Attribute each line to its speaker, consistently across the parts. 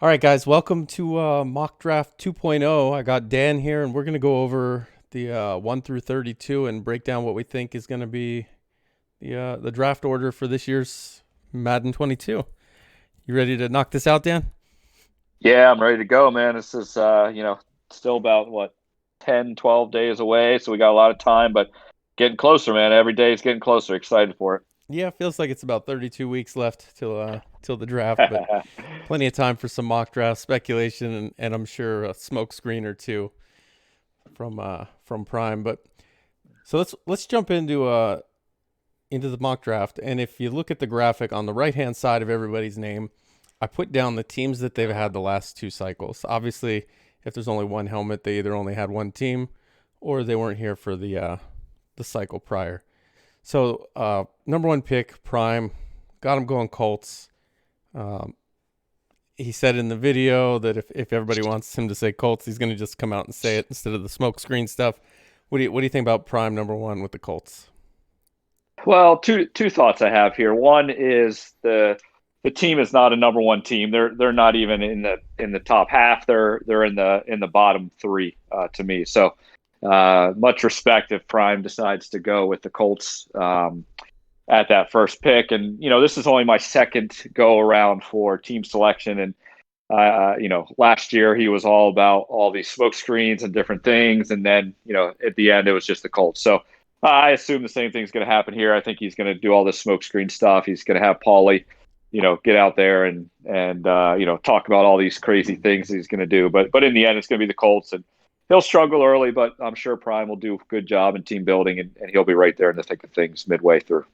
Speaker 1: All right, guys, welcome to Mock Draft 2.0. I got Dan here, and we're going to go over the 1 through 32 and break down what we think is going to be the draft order for this year's Madden 22. You ready to knock this out, Dan?
Speaker 2: Yeah, I'm ready to go, man. This is still about 10, 12 days away, so we got a lot of time, but getting closer, man. Every day is getting closer. Excited for
Speaker 1: Yeah, it feels like it's about 32 weeks left till the draft, but
Speaker 2: it.
Speaker 1: plenty of time for some mock draft speculation, and I'm sure a smoke screen or two from Prime. But so let's jump into the mock draft. And if you look at the graphic on the right hand side of everybody's name, I put down the teams that they've had the last two cycles. Obviously, if there's only one helmet, they either only had one team or they weren't here for the cycle prior. So number one pick, Prime, got him going Colts. Um, he said in the video that if everybody wants him to say Colts, he's going to just come out and say it instead of the smoke screen stuff. What do you think about Prime number one with the Colts?
Speaker 2: Well, two thoughts I have here. One is the team is not a number one team. They're not even in the top half. They're in the bottom three to me. So much respect if Prime decides to go with the Colts at that first pick. And this is only my second go around for team selection. And last year he was all about all these smoke screens and different things, and then at the end it was just the Colts. So I assume the same thing's going to happen here. I think he's going to do all this smoke screen stuff. He's going to have Paulie, get out there and talk about all these crazy things he's going to do. But in the end, it's going to be the Colts, and he'll struggle early, but I'm sure Prime will do a good job in team building, and he'll be right there in the thick of things midway through.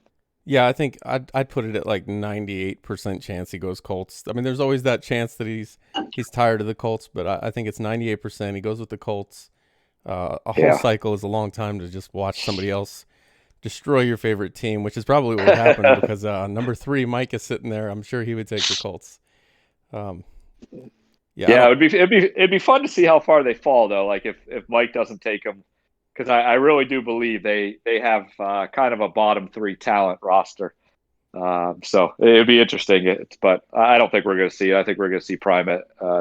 Speaker 1: Yeah, I think I'd put it at like 98% chance he goes Colts. I mean, there's always that chance that he's tired of the Colts, but I think it's 98% he goes with the Colts. A whole
Speaker 2: Yeah.
Speaker 1: cycle is a long time to just watch somebody else destroy your favorite team, which is probably what would happen because number three, Mike, is sitting there. I'm sure he would take the Colts. Um, yeah, I
Speaker 2: Yeah,
Speaker 1: don't.
Speaker 2: it'd be fun to see how far they fall though. Like if Mike doesn't take them, because I really do believe they have kind of a bottom three talent roster. So it'd be interesting. But I don't think we're going to see it. I think we're going to see Prime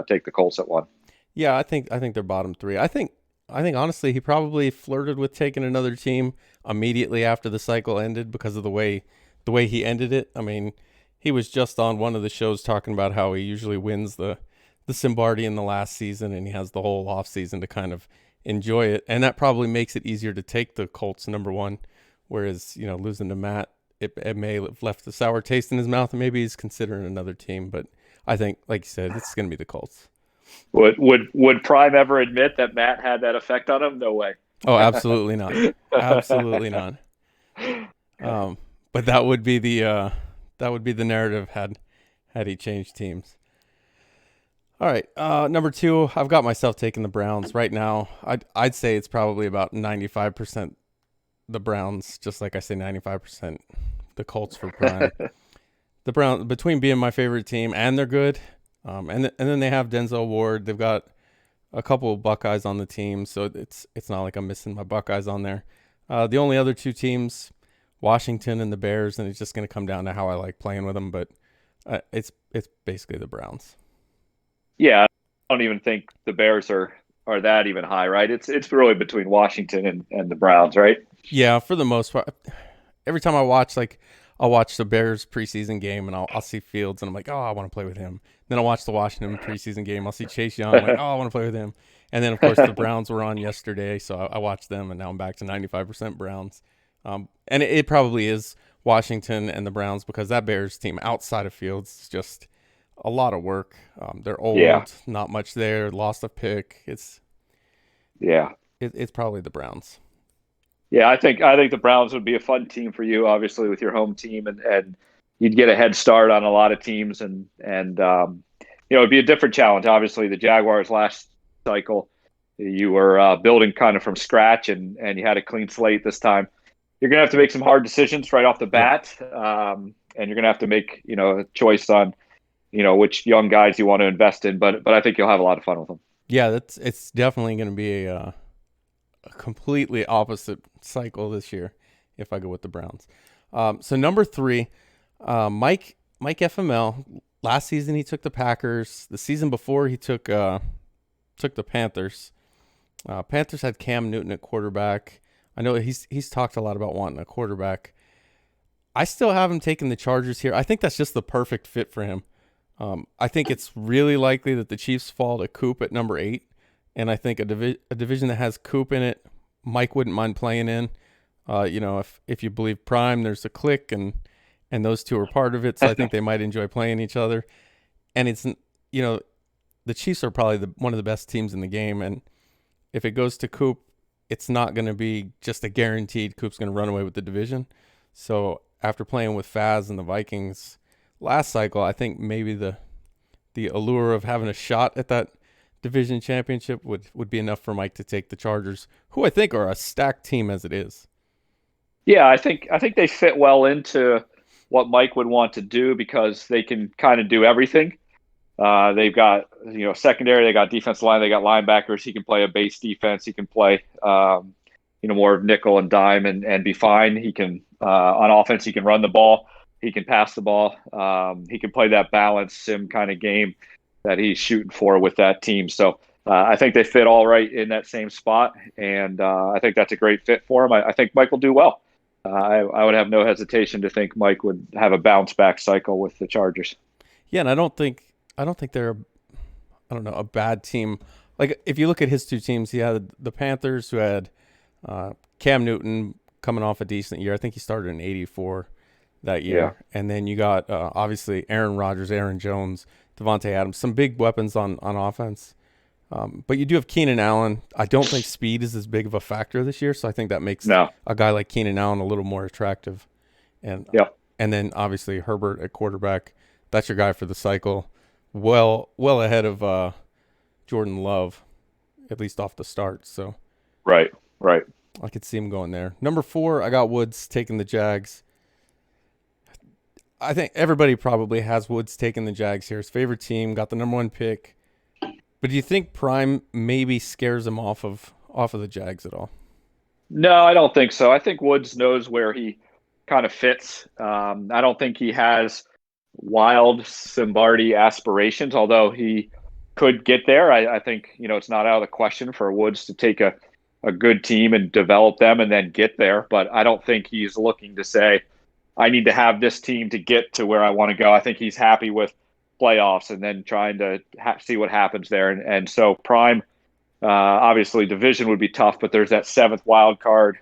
Speaker 2: take the Colts at one.
Speaker 1: Yeah, I think they're bottom three. I think honestly, he probably flirted with taking another team immediately after the cycle ended because of the way he ended it. I mean, he was just on one of the shows talking about how he usually wins the Simbardi in the last season, and he has the whole off season to kind of enjoy it, and that probably makes it easier to take the Colts number one. Whereas losing to Matt, it may have left a sour taste in his mouth, and maybe he's considering another team. But I think, like you said, it's going to be the Colts.
Speaker 2: Would Prime ever admit that Matt had that effect on him? No way.
Speaker 1: Oh, absolutely not. Absolutely not. Um, but that would be the narrative had he changed teams. All right, number two, I've got myself taking the Browns right now. I'd say it's probably about 95% the Browns, just like I say 95% the Colts for prime. The Browns, between being my favorite team and they're good, and then they have Denzel Ward. They've got a couple of Buckeyes on the team, so it's not like I'm missing my Buckeyes on there. The only other two teams, Washington and the Bears, and it's just going to come down to how I like playing with them. But it's basically the Browns.
Speaker 2: Yeah, I don't even think the Bears are that even high, right? It's really between Washington and the Browns, right?
Speaker 1: Yeah, for the most part, every time I watch, like, I'll watch the Bears preseason game and I'll see Fields and I'm like, oh, I want to play with him. Then I'll watch the Washington preseason game. I'll see Chase Young. I'm like, oh, I want to play with him. And then, of course, the Browns were on yesterday, so I watched them, and now I'm back to 95% Browns. And it probably is Washington and the Browns because that Bears team outside of Fields is just a lot of work. They're
Speaker 2: Yeah,
Speaker 1: old, not much there, lost a pick.
Speaker 2: yeah.
Speaker 1: It's probably the Browns.
Speaker 2: Yeah, I think the Browns would be a fun team for you, obviously with your home team, and you'd get a head start on a lot of teams, and it'd be a different challenge. Obviously, the Jaguars last cycle, you were building kind of from scratch, and you had a clean slate this time. You're gonna have to make some hard decisions right off the
Speaker 1: Yep.
Speaker 2: bat, and you're gonna have to make a choice on which young guys you want to invest in. But I think you'll have a lot of fun with them.
Speaker 1: Yeah, it's definitely going to be a completely opposite cycle this year if I go with the Browns. So number three, Mike FML last season he took the Packers. The season before he took the Panthers. Panthers had Cam Newton at quarterback. I know he's talked a lot about wanting a quarterback. I still have him taking the Chargers here. I think that's just the perfect fit for him. I think it's really likely that the Chiefs fall to Coop at number 8, and I think a division that has Coop in it, Mike wouldn't mind playing in. If you believe Prime, there's a click, and those two are part of it, so I think they might enjoy playing each other. And it's the Chiefs are probably one of the best teams in the game, and if it goes to Coop, it's not going to be just a guaranteed Coop's going to run away with the division. So after playing with Faz and the Vikings last cycle, I think maybe the allure of having a shot at that division championship would be enough for Mike to take the Chargers, who I think are a stacked team as it is.
Speaker 2: Yeah, I think they fit well into what Mike would want to do because they can kind of do everything. They've got secondary, they got defensive line, they got linebackers. He can play a base defense. He can play more of nickel and dime and be fine. He can on offense. He can run the ball. He can pass the ball. He can play that balanced sim kind of game that he's shooting for with that team. So I think they fit all right in that same spot, and I think that's a great fit for him. I think Mike will do well. I would have no hesitation to think Mike would have a bounce back cycle with the Chargers.
Speaker 1: Yeah, and I don't think they're a bad team. Like if you look at his two teams, he had the Panthers who had Cam Newton coming off a decent year. I think he started in 84 that year. Yeah. And then you got obviously Aaron Rodgers, Aaron Jones, Devontae Adams, some big weapons on offense. But you do have Keenan Allen. I don't think speed is as big of a factor this year, so I think that makes a guy like Keenan Allen a little more attractive. And then obviously Herbert at quarterback. That's your guy for the cycle. Well ahead of Jordan Love, at least off the start. So
Speaker 2: right.
Speaker 1: I could see him going there. Number 4, I got Woods taking the Jags. I think everybody probably has Woods taking the Jags here. His favorite team, got the number 1 pick. But do you think Prime maybe scares him off of the Jags at all?
Speaker 2: No, I don't think so. I think Woods knows where he kind of fits. I don't think he has wild Simbardi aspirations, although he could get there. I think it's not out of the question for Woods to take a good team and develop them and then get there. But I don't think he's looking to say, I need to have this team to get to where I want to go. I think he's happy with playoffs and then trying to see what happens there. And so Prime, obviously division would be tough, but there's that 7th wild card.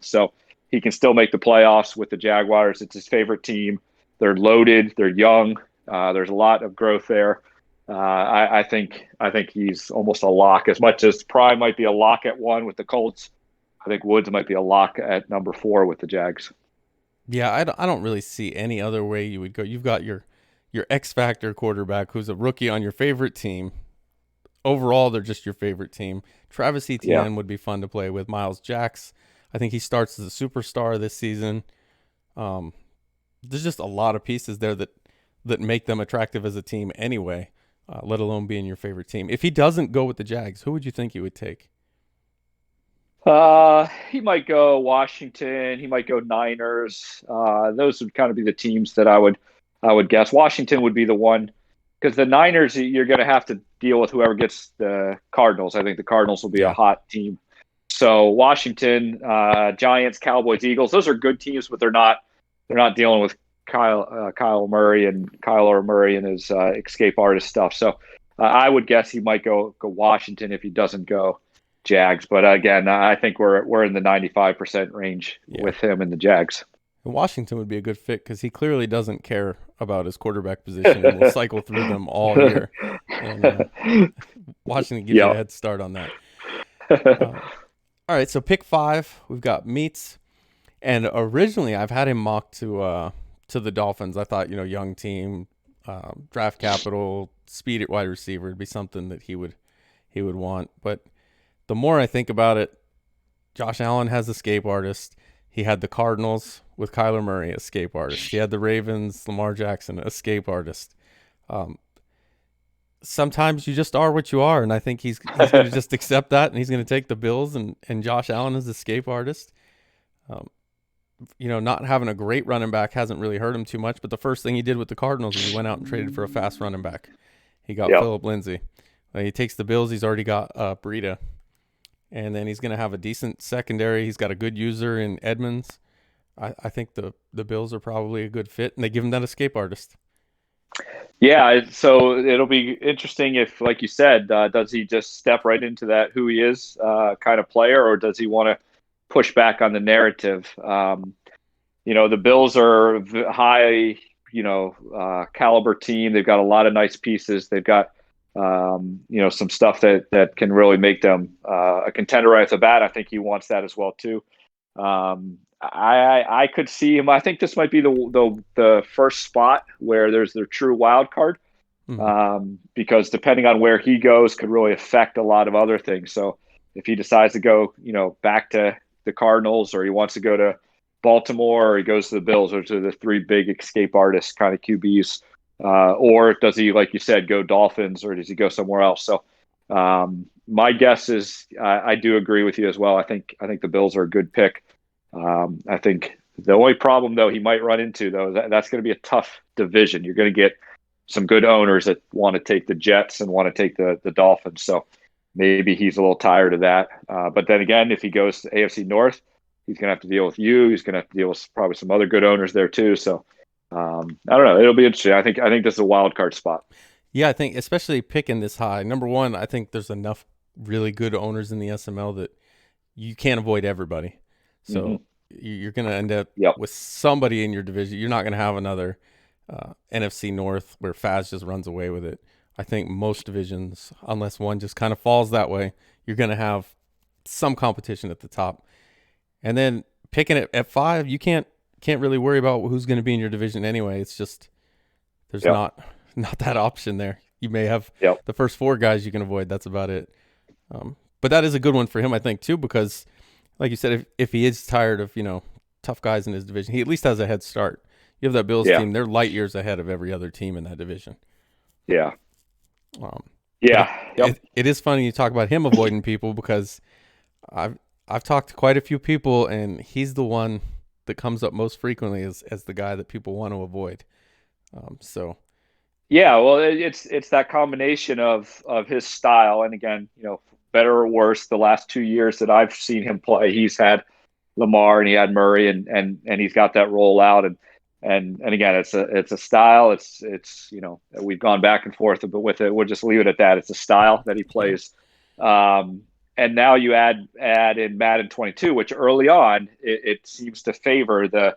Speaker 2: So he can still make the playoffs with the Jaguars. It's his favorite team. They're loaded. They're young. There's a lot of growth there. I think he's almost a lock. As much as Prime might be a lock at 1 with the Colts, I think Woods might be a lock at number 4 with the Jags.
Speaker 1: Yeah, I don't really see any other way you would go. You've got your X Factor quarterback who's a rookie on your favorite team. Overall, they're just your favorite team. Travis Etienne would be fun to play with. Miles Jacks, I think he starts as a superstar this season. There's just a lot of pieces there that make them attractive as a team anyway, let alone being your favorite team. If he doesn't go with the Jags, who would you think he would take?
Speaker 2: He might go Washington. He might go Niners. Those would kind of be the teams that I would guess. Washington would be the one because the Niners, you're going to have to deal with whoever gets the Cardinals. I think the Cardinals will be a hot team. So Washington, Giants, Cowboys, Eagles. Those are good teams, but they're not dealing with Kyler Murray and his escape artist stuff. So I would guess he might go Washington if he doesn't go Jags. But again, I think we're in the 95% range with him and the Jags.
Speaker 1: And Washington would be a good fit because he clearly doesn't care about his quarterback position and will cycle through them all year. And Washington gives you a head start on that. All right, so pick 5, we've got Meats. And originally I've had him mocked to the Dolphins. I thought, young team, draft capital, speed at wide receiver would be something that he would want. But the more I think about it, Josh Allen has escape artist. He had the Cardinals with Kyler Murray, escape artist. He had the Ravens, Lamar Jackson, escape artist. Sometimes you just are what you are, and I think he's going to just accept that, and he's going to take the Bills and Josh Allen as escape artist. not having a great running back hasn't really hurt him too much. But the first thing he did with the Cardinals is he went out and traded for a fast running back. He got
Speaker 2: Yep.
Speaker 1: Phillip Lindsay. When he takes the Bills, he's already got Breida. And then he's going to have a decent secondary. He's got a good user in Edmonds. I think the Bills are probably a good fit, and they give him that escape artist.
Speaker 2: Yeah, so it'll be interesting if, like you said, does he just step right into that who he is kind of player, or does he want to push back on the narrative? The Bills are a high, caliber team. They've got a lot of nice pieces. They've got, some stuff that can really make them a contender right off the bat. I think he wants that as well too. I could see him. I think this might be the first spot where there's the true wild card, because depending on where he goes could really affect a lot of other things. So if he decides to go, back to the Cardinals, or he wants to go to Baltimore, or he goes to the Bills, which are the three big escape artist kind of QBs, or does he, like you said, go Dolphins, or does he go somewhere else? So my guess is I do agree with you as well. I think the Bills are a good pick. I think the only problem, though, he might run into, though, that's going to be a tough division. You're going to get some good owners that want to take the Jets and want to take the Dolphins. So maybe he's a little tired of that. But then again, if he goes to AFC North, he's going to have to deal with you. He's going to have to deal with probably some other good owners there too. So I don't know. It'll be interesting. I think this is a wild card spot.
Speaker 1: Yeah, I think especially picking this high. Number one, I think there's enough really good owners in the SML that you can't avoid everybody. So you're going to end up with somebody in your division. You're not going to have another NFC North where Faz just runs away with it. I think most divisions, unless one just kind of falls that way, you're going to have some competition at the top. And then picking it at 5, you can't really worry about who's going to be in your division anyway. It's just there's not that option there. You may have the first 4 guys you can avoid. That's about it. But that is a good one for him, I think, too, because like you said, if he is tired of, tough guys in his division, he at least has a head start. You have that Bills team, they're light years ahead of every other team in that division.
Speaker 2: Yeah.
Speaker 1: It is funny you talk about him avoiding people, because I've talked to quite a few people, and he's the one that comes up most frequently as the guy that people want to avoid.
Speaker 2: Yeah, well, it's that combination of his style, and again, better or worse, the last 2 years that I've seen him play, he's had Lamar and he had Murray, and he's got that rollout, and again, it's a style. It's we've gone back and forth, but with it, we'll just leave it at that. It's a style that he plays. And now you add in Madden 22, which early on it seems to favor the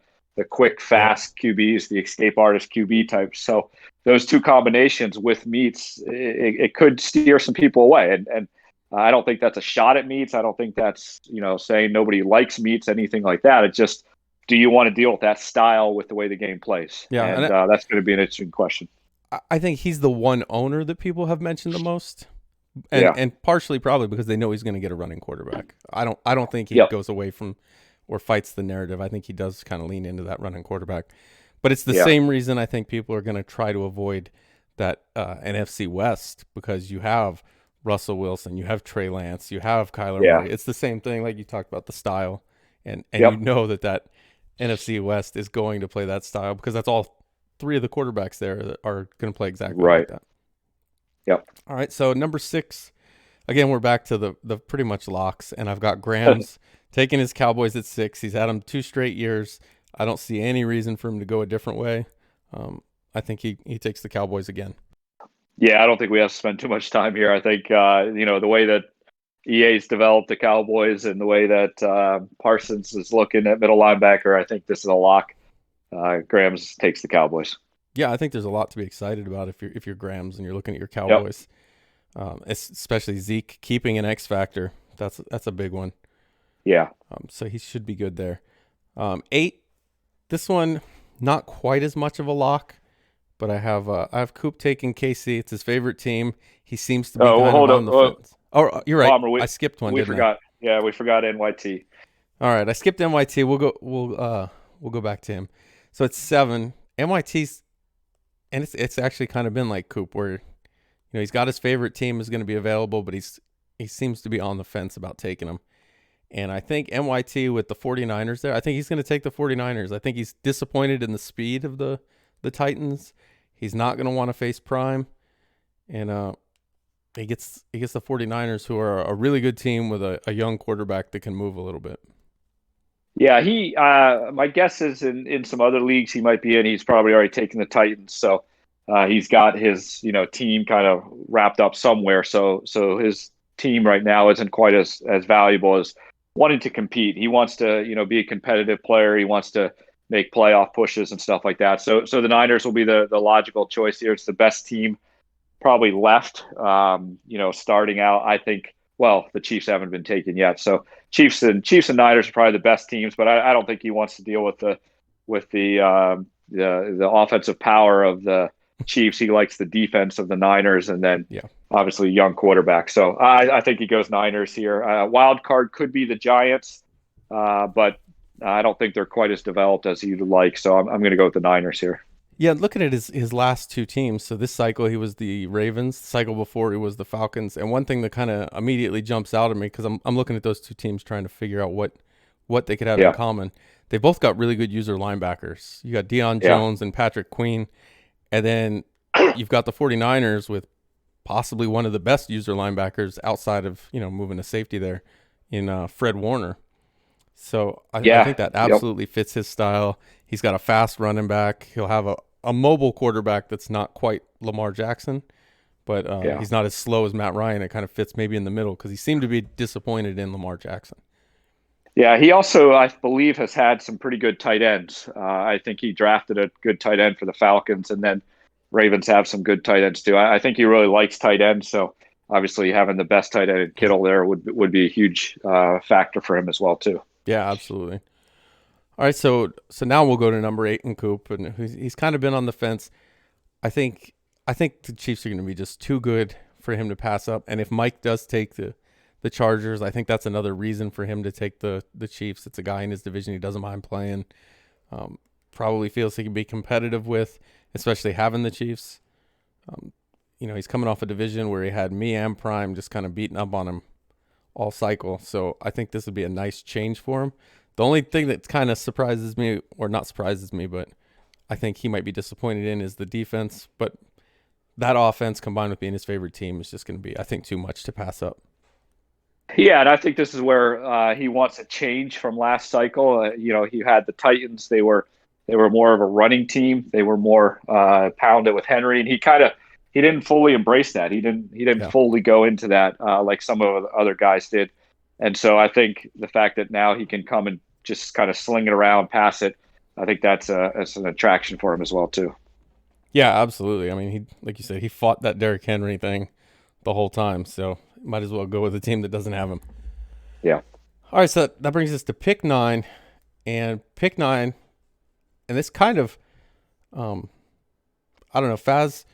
Speaker 2: quick, fast QBs, the escape artist QB types. So those two combinations with meats, it could steer some people away. And I don't think that's a shot at meats. I don't think that's, saying nobody likes meats, anything like that. It's just, do you want to deal with that style with the way the game plays?
Speaker 1: Yeah,
Speaker 2: and that's going to be an interesting question.
Speaker 1: I think he's the one owner that people have mentioned the most. And partially probably because they know he's going to get a running quarterback. I don't think he goes away from or fights the narrative. I think he does kind of lean into that running quarterback. But it's the same reason I think people are going to try to avoid that NFC West, because you have Russell Wilson, you have Trey Lance, you have Kyler Murray. It's the same thing, like you talked about the style, and you know that NFC West is going to play that style, because that's all 3 of the quarterbacks there that are going to play exactly like that.
Speaker 2: Yep.
Speaker 1: All right, so number 6, again, we're back to the pretty much locks, and I've got Grams taking his Cowboys at 6. He's had them 2 straight years. I don't see any reason for him to go a different way. I think he takes the Cowboys again.
Speaker 2: Yeah, I don't think we have to spend too much time here. I think, the way that EA's developed the Cowboys and the way that Parsons is looking at middle linebacker, I think this is a lock. Grams takes the Cowboys.
Speaker 1: Yeah, I think there's a lot to be excited about if you're Grams and you're looking at your Cowboys, especially Zeke keeping an X factor. That's a big one.
Speaker 2: Yeah.
Speaker 1: So he should be good there. 8, this one not quite as much of a lock, but I have Coop taking KC. It's his favorite team. He seems to be on the fence. Oh, you're right.
Speaker 2: Bomber,
Speaker 1: I skipped one.
Speaker 2: We forgot. Yeah, we forgot NYT.
Speaker 1: All right, I skipped NYT. We'll go back to him. So it's 7. NYT's. And it's actually kind of been like Coop, where he's got his favorite team is going to be available, but he seems to be on the fence about taking them. And I think NYT with the 49ers there, I think he's going to take the 49ers. I think he's disappointed in the speed of the Titans. He's not going to want to face Prime. And he gets the 49ers, who are a really good team with a young quarterback that can move a little bit.
Speaker 2: Yeah, he. My guess is in some other leagues he might be in. He's probably already taken the Titans, so he's got his team kind of wrapped up somewhere. So his team right now isn't quite as valuable as wanting to compete. He wants to be a competitive player. He wants to make playoff pushes and stuff like that. So the Niners will be the logical choice here. It's the best team probably left. Starting out, I think. Well, the Chiefs haven't been taken yet, so Chiefs and Niners are probably the best teams. But I don't think he wants to deal with the offensive power of the Chiefs. He likes the defense of the Niners, and then obviously young quarterback. So I think he goes Niners here. Wild card could be the Giants, but I don't think they're quite as developed as you'd like. So I'm going to go with the Niners here.
Speaker 1: Yeah, looking at his last two teams. So this cycle he was the Ravens. The cycle before he was the Falcons. And one thing that kind of immediately jumps out at me, because I'm looking at those two teams trying to figure out what they could have in common. They both got really good user linebackers. You got Deion Jones and Patrick Queen. And then you've got the 49ers with possibly one of the best user linebackers outside of, moving to safety there in Fred Warner. So I think that absolutely fits his style. He's got a fast running back. He'll have a mobile quarterback that's not quite Lamar Jackson, but he's not as slow as Matt Ryan. It kind of fits maybe in the middle because he seemed to be disappointed in Lamar Jackson.
Speaker 2: Yeah, he also, I believe, has had some pretty good tight ends. I think he drafted a good tight end for the Falcons, and then Ravens have some good tight ends too. I think he really likes tight ends, so obviously having the best tight end in Kittle there would be a huge factor for him as well too.
Speaker 1: Yeah, absolutely. All right, so now we'll go to number 8 in Coop, and he's kind of been on the fence. I think the Chiefs are going to be just too good for him to pass up, and if Mike does take the Chargers, I think that's another reason for him to take the Chiefs. It's a guy in his division he doesn't mind playing. Probably feels he can be competitive with, especially having the Chiefs. He's coming off a division where he had me and Prime just kind of beating up on him all cycle. So I think this would be a nice change for him. The only thing that kind of surprises me, or not surprises me, but I think he might be disappointed in, is the defense. But that offense combined with being his favorite team is just going to be, I think, too much to pass up.
Speaker 2: Yeah, and I think this is where he wants a change from last cycle. He had the Titans; they were more of a running team. They were more pounded with Henry, and he didn't fully embrace that. He didn't fully go into that like some of the other guys did. And so I think the fact that now he can come and just kind of sling it around, pass it, I think that's an attraction for him as well too.
Speaker 1: Yeah, absolutely. I mean, he, like you said, he fought that Derrick Henry thing the whole time, so might as well go with a team that doesn't have him.
Speaker 2: Yeah.
Speaker 1: All right, so that brings us to pick 9, and pick 9, and this kind of, I don't know, Faz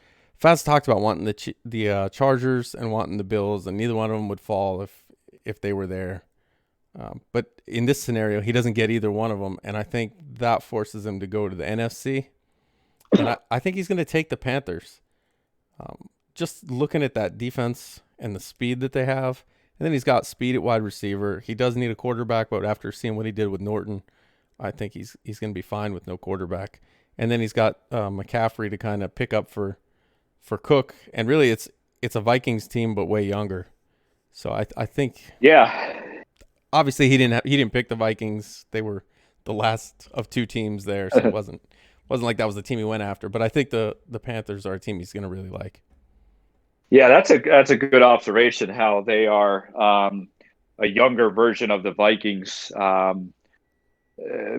Speaker 1: talked about wanting the Chargers and wanting the Bills, and neither one of them would fall if they were there. But in this scenario, he doesn't get either one of them, and I think that forces him to go to the NFC. And I think he's going to take the Panthers. Just looking at that defense and the speed that they have, and then he's got speed at wide receiver. He does need a quarterback, but after seeing what he did with Norton, I think he's going to be fine with no quarterback. And then he's got McCaffrey to kind of pick up for Cook, and really it's a Vikings team but way younger. So I think obviously he didn't pick the Vikings. They were the last of two teams there, so it wasn't like that was the team he went after. But I think the Panthers are a team he's going to really like.
Speaker 2: Yeah, that's a good observation. How they are a younger version of the Vikings,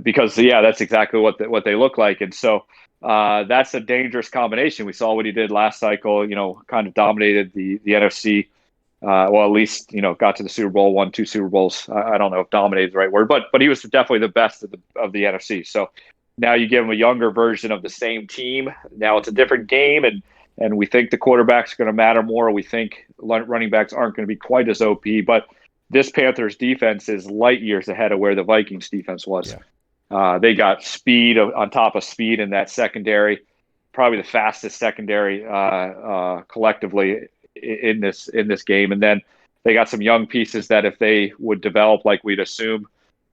Speaker 2: because that's exactly what they look like, and so that's a dangerous combination. We saw what he did last cycle. Kind of dominated the NFC. Well, at least got to the Super Bowl, won 2 Super Bowls. I don't know if dominated is the right word, but he was definitely the best of the NFC. So now you give him a younger version of the same team. Now it's a different game, and we think the quarterback's going to matter more. We think running backs aren't going to be quite as OP, but this Panthers defense is light years ahead of where the Vikings defense was. Yeah. They got speed on top of speed in that secondary, probably the fastest secondary collectively in this game. And then they got some young pieces that if they would develop like we'd assume,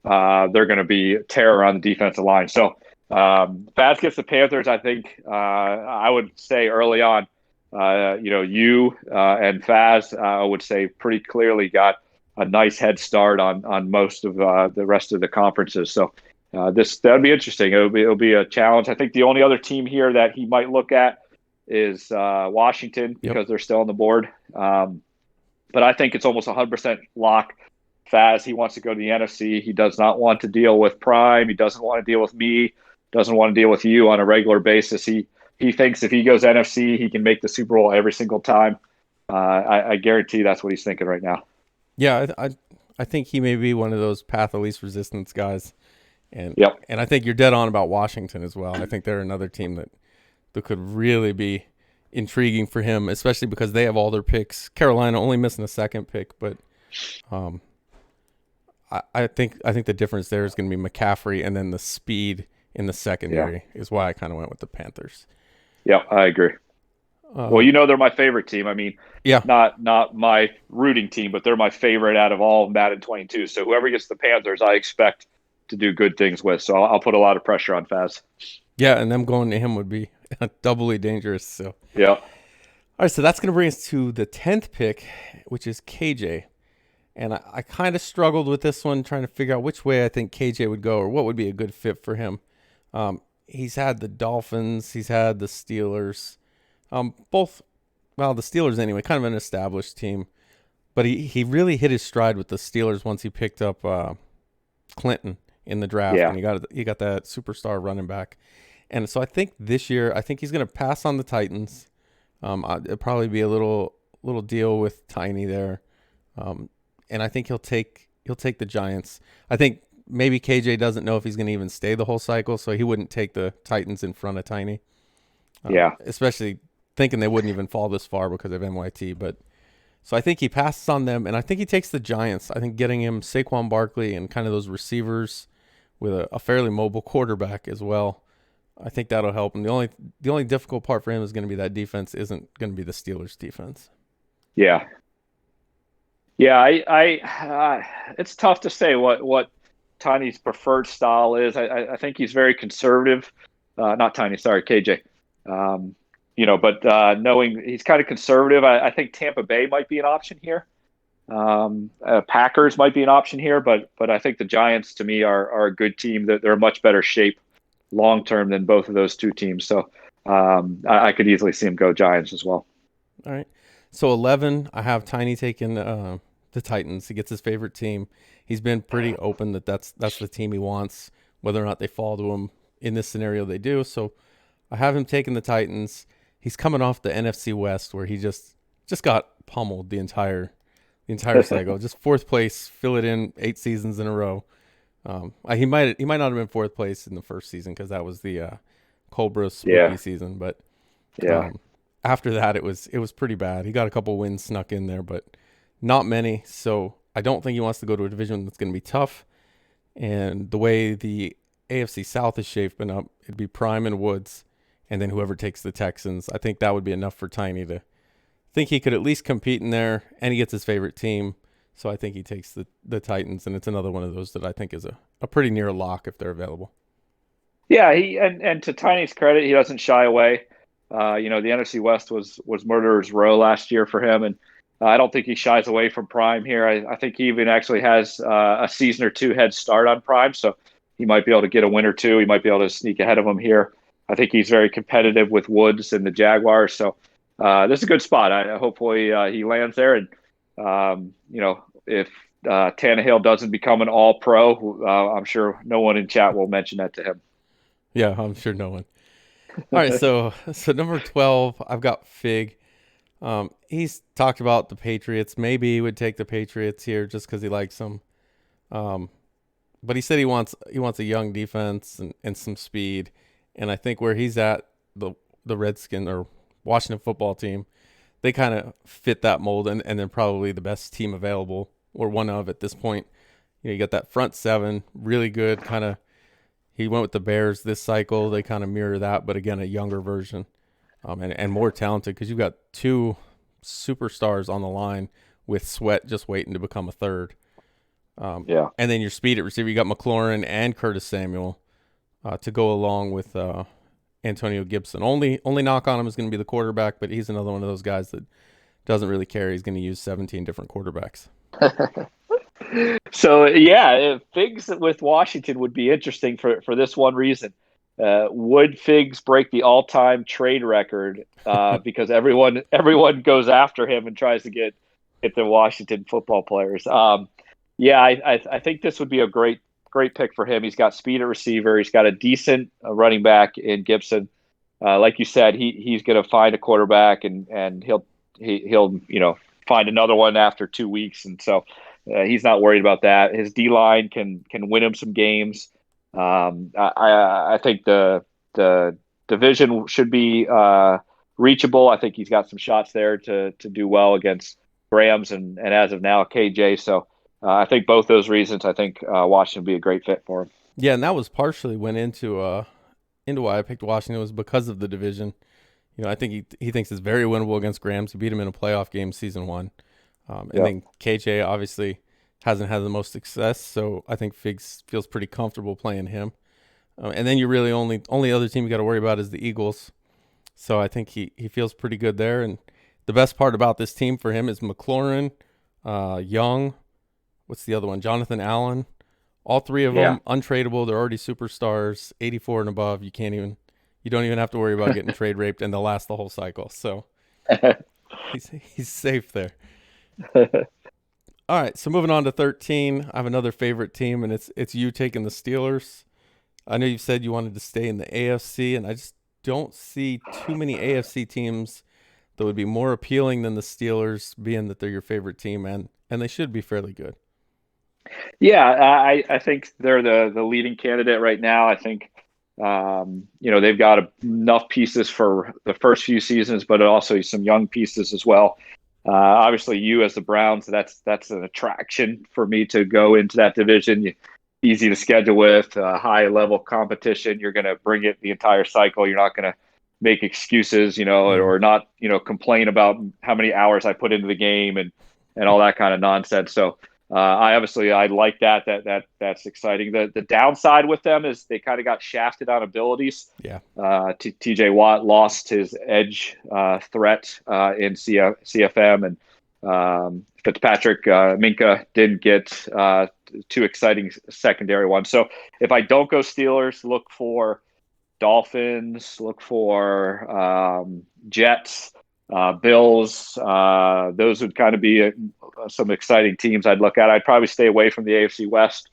Speaker 2: they're going to be terror on the defensive line. So Faz gets the Panthers. I think I would say early on, you and Faz, I would say pretty clearly got a nice head start on most of the rest of the conferences. So that'd be interesting. It'll be a challenge. I think the only other team here that he might look at is Washington because they're still on the board. But I think it's almost 100% lock. Faz, he wants to go to the NFC. He does not want to deal with Prime. He doesn't want to deal with me. Doesn't want to deal with you on a regular basis. He thinks if he goes NFC, he can make the Super Bowl every single time. I guarantee that's what he's thinking right now.
Speaker 1: Yeah, I think he may be one of those path of least resistance guys. And I think you're dead on about Washington as well. I think they're another team that could really be intriguing for him, especially because they have all their picks. Carolina only missing a second pick, but I think the difference there is going to be McCaffrey, and then the speed in the secondary is why I kind of went with the Panthers.
Speaker 2: Yeah, I agree. Well, they're my favorite team. I mean, not my rooting team, but they're my favorite out of all of Madden 22. So whoever gets the Panthers, I expect to do good things with. So I'll put a lot of pressure on Faz.
Speaker 1: Yeah, and them going to him would be doubly dangerous. So
Speaker 2: yeah.
Speaker 1: All right, so that's going to bring us to the 10th pick, which is KJ. And I kind of struggled with this one, trying to figure out which way I think KJ would go or what would be a good fit for him. He's had the Dolphins. He's had the Steelers. The Steelers anyway, kind of an established team. But he really hit his stride with the Steelers once he picked up Clinton in the draft.
Speaker 2: Yeah.
Speaker 1: And he got that superstar running back. And so I think this year, he's going to pass on the Titans. It'll probably be a little deal with Tiny there. And I think he'll take the Giants. I think maybe KJ doesn't know if he's going to even stay the whole cycle, so he wouldn't take the Titans in front of Tiny. Especially thinking they wouldn't even fall this far because of NYT. But so I think he passes on them, and I think he takes the Giants. I think getting him Saquon Barkley and kind of those receivers with a fairly mobile quarterback as well, I think that'll help him. The only difficult part for him is going to be that defense isn't going to be the Steelers' defense.
Speaker 2: Yeah. Yeah, it's tough to say what Tiny's preferred style is. I think he's very conservative. Not Tiny, sorry, KJ. But knowing he's kind of conservative, I think Tampa Bay might be an option here. Packers might be an option here, but I think the Giants to me are a good team. They're a much better shape long term than both of those two teams. So I could easily see him go Giants as well.
Speaker 1: All right. So 11, I have Tiny taking the Titans. He gets his favorite team. He's been pretty open that's the team he wants. Whether or not they fall to him in this scenario, they do. So I have him taking the Titans. He's coming off the NFC West where he just got pummeled the entire cycle. Just fourth place, fill it in 8 seasons in a row. He might not have been fourth place in the first season because that was the Cobra spooky season. But after that, it was pretty bad. He got a couple wins snuck in there, but not many. So I don't think he wants to go to a division that's going to be tough. And the way the AFC South is shaping up, it'd be Prime and Woods, and then whoever takes the Texans. I think that would be enough for Tiny to think he could at least compete in there, and he gets his favorite team. So I think he takes the Titans, and it's another one of those that I think is a pretty near lock if they're available.
Speaker 2: Yeah, and to Tiny's credit, he doesn't shy away. The NFC West was murderer's row last year for him, and I don't think he shies away from Prime here. I think he even actually has a season or two head start on Prime, so he might be able to get a win or two. He might be able to sneak ahead of him here. I think he's very competitive with Woods and the Jaguars, so this is a good spot. Hopefully he lands there, and if Tannehill doesn't become an All-Pro, I'm sure no one in chat will mention that to him.
Speaker 1: Yeah, I'm sure no one. All right, so number 12, I've got Fig. He's talked about the Patriots. Maybe he would take the Patriots here just because he likes them. But he said he wants a young defense and some speed. And I think where he's at, the Redskins or Washington football team, they kind of fit that mold, and they're probably the best team available or one of at this point. You got that front seven, really good kind of. He went with the Bears this cycle. They kind of mirror that, but again, a younger version and more talented because you've got two superstars on the line with Sweat just waiting to become a third.
Speaker 2: Yeah.
Speaker 1: And then your speed at receiver, you got McLaurin and Curtis Samuel to go along with Antonio Gibson. Only knock on him is going to be the quarterback, but he's another one of those guys that doesn't really care. He's going to use 17 different quarterbacks.
Speaker 2: So yeah, Figs with Washington would be interesting for this one reason. Would Figs break the all-time trade record because everyone goes after him and tries to get the Washington football players? Yeah, I think this would be a great pick for him. He's got speed at receiver. He's got a decent running back in Gibson. Like you said, he's going to find a quarterback and he'll find another one after 2 weeks, and so he's not worried about that. His D line can win him some games. I think the division should be reachable. I think he's got some shots there to do well against Rams and as of now KJ. So I think both those reasons. I think Washington would be a great fit for him.
Speaker 1: Yeah, and that was partially went into why I picked Washington was because of the division. I think he thinks it's very winnable against Rams. He beat him in a playoff game season 1. And then KJ obviously hasn't had the most success, so I think Figs feels pretty comfortable playing him. And then you really only other team you got to worry about is the Eagles. So I think he feels pretty good there. And the best part about this team for him is McLaurin, Young, what's the other one? Jonathan Allen. All three of them untradeable. They're already superstars, 84 and above. You don't even have to worry about getting trade raped, and they'll last the whole cycle. So he's safe there. All right, so moving on to 13, I have another favorite team, and it's you taking the Steelers. I know you said you wanted to stay in the AFC, and I just don't see too many AFC teams that would be more appealing than the Steelers, being that they're your favorite team, and they should be fairly good.
Speaker 2: Yeah, I think they're the leading candidate right now. I think they've got enough pieces for the first few seasons, but also some young pieces as well. Obviously, you as the Browns, that's an attraction for me to go into that division. Easy to schedule with, high level competition. You're going to bring it the entire cycle. You're not going to make excuses, or not, complain about how many hours I put into the game and all that kind of nonsense. So I like that. That's exciting. The downside with them is they kind of got shafted on abilities.
Speaker 1: Yeah.
Speaker 2: TJ Watt lost his edge threat in CFM, and Fitzpatrick Minka didn't get two exciting secondary ones. So if I don't go Steelers, look for Dolphins, look for Jets, Bills. Those would kind of be some exciting teams I'd look at. I'd probably stay away from the AFC West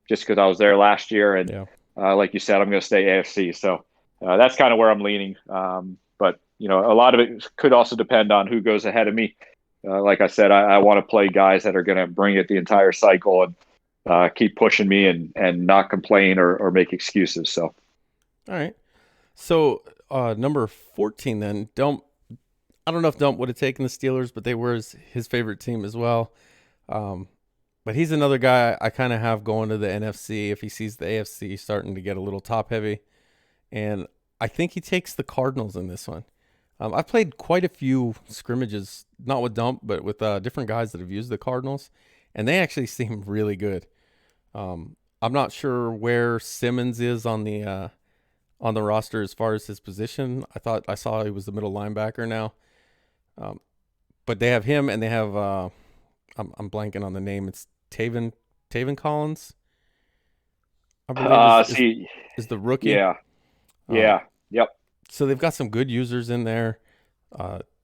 Speaker 2: just because I was there last year. And like you said, I'm going to stay AFC. So that's kind of where I'm leaning. But, a lot of it could also depend on who goes ahead of me. Like I said, I want to play guys that are going to bring it the entire cycle and keep pushing me and not complain or make excuses. So,
Speaker 1: all right. So number 14 then, I don't know if Dump would have taken the Steelers, but they were his favorite team as well. But he's another guy I kind of have going to the NFC if he sees the AFC starting to get a little top heavy. And I think he takes the Cardinals in this one. I've played quite a few scrimmages, not with Dump, but with different guys that have used the Cardinals, and they actually seem really good. I'm not sure where Simmons is on the roster as far as his position. I saw he was the middle linebacker now. But they have him, and they have I'm blanking on the name. It's Taven Collins, I believe is the rookie.
Speaker 2: Yeah. Yep.
Speaker 1: So they've got some good users in there.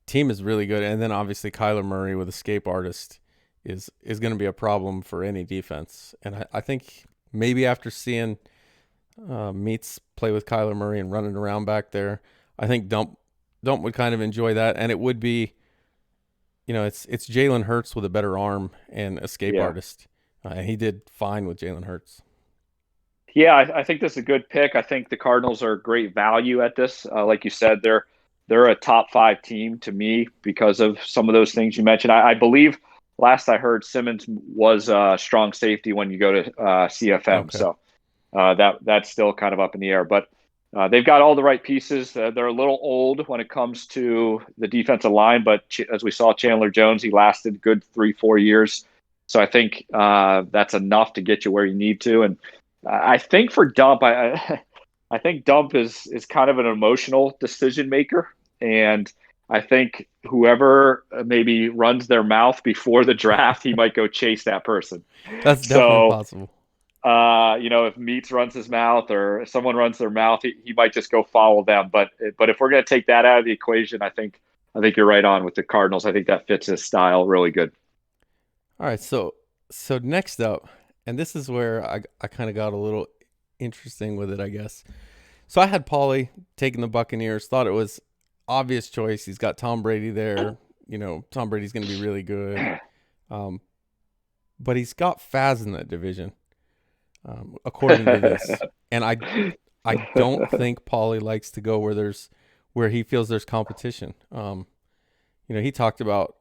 Speaker 1: Team is really good, and then obviously Kyler Murray with Escape Artist is going to be a problem for any defense. And I think maybe after seeing Meats play with Kyler Murray and running around back there, I think Dump would kind of enjoy that, and it would be, it's Jalen Hurts with a better arm and Escape Artist, and he did fine with Jalen Hurts.
Speaker 2: Yeah, I think this is a good pick. I think the Cardinals are great value at this. Like you said, they're a top 5 team to me because of some of those things you mentioned. I believe last I heard Simmons was a strong safety when you go to CFM. Okay. So that's still kind of up in the air. But they've got all the right pieces. They're a little old when it comes to the defensive line, but as we saw Chandler Jones, he lasted good 3-4 years. So I think that's enough to get you where you need to. And I think for Dump, I think Dump is kind of an emotional decision maker, and I think whoever maybe runs their mouth before the draft, he might go chase that person.
Speaker 1: That's definitely
Speaker 2: So
Speaker 1: possible.
Speaker 2: if Meats runs his mouth or if someone runs their mouth, he might just go follow them. But if we're going to take that out of the equation, I think you're right on with the Cardinals. I think that fits his style really good.
Speaker 1: All right, so next up, and this is where I kind of got a little interesting with it, I guess. So I had Paulie taking the Buccaneers. Thought it was obvious choice. He's got Tom Brady there. Tom Brady's going to be really good. But he's got Faz in that division, according to this. And I don't think Paulie likes to go where he feels there's competition. He talked about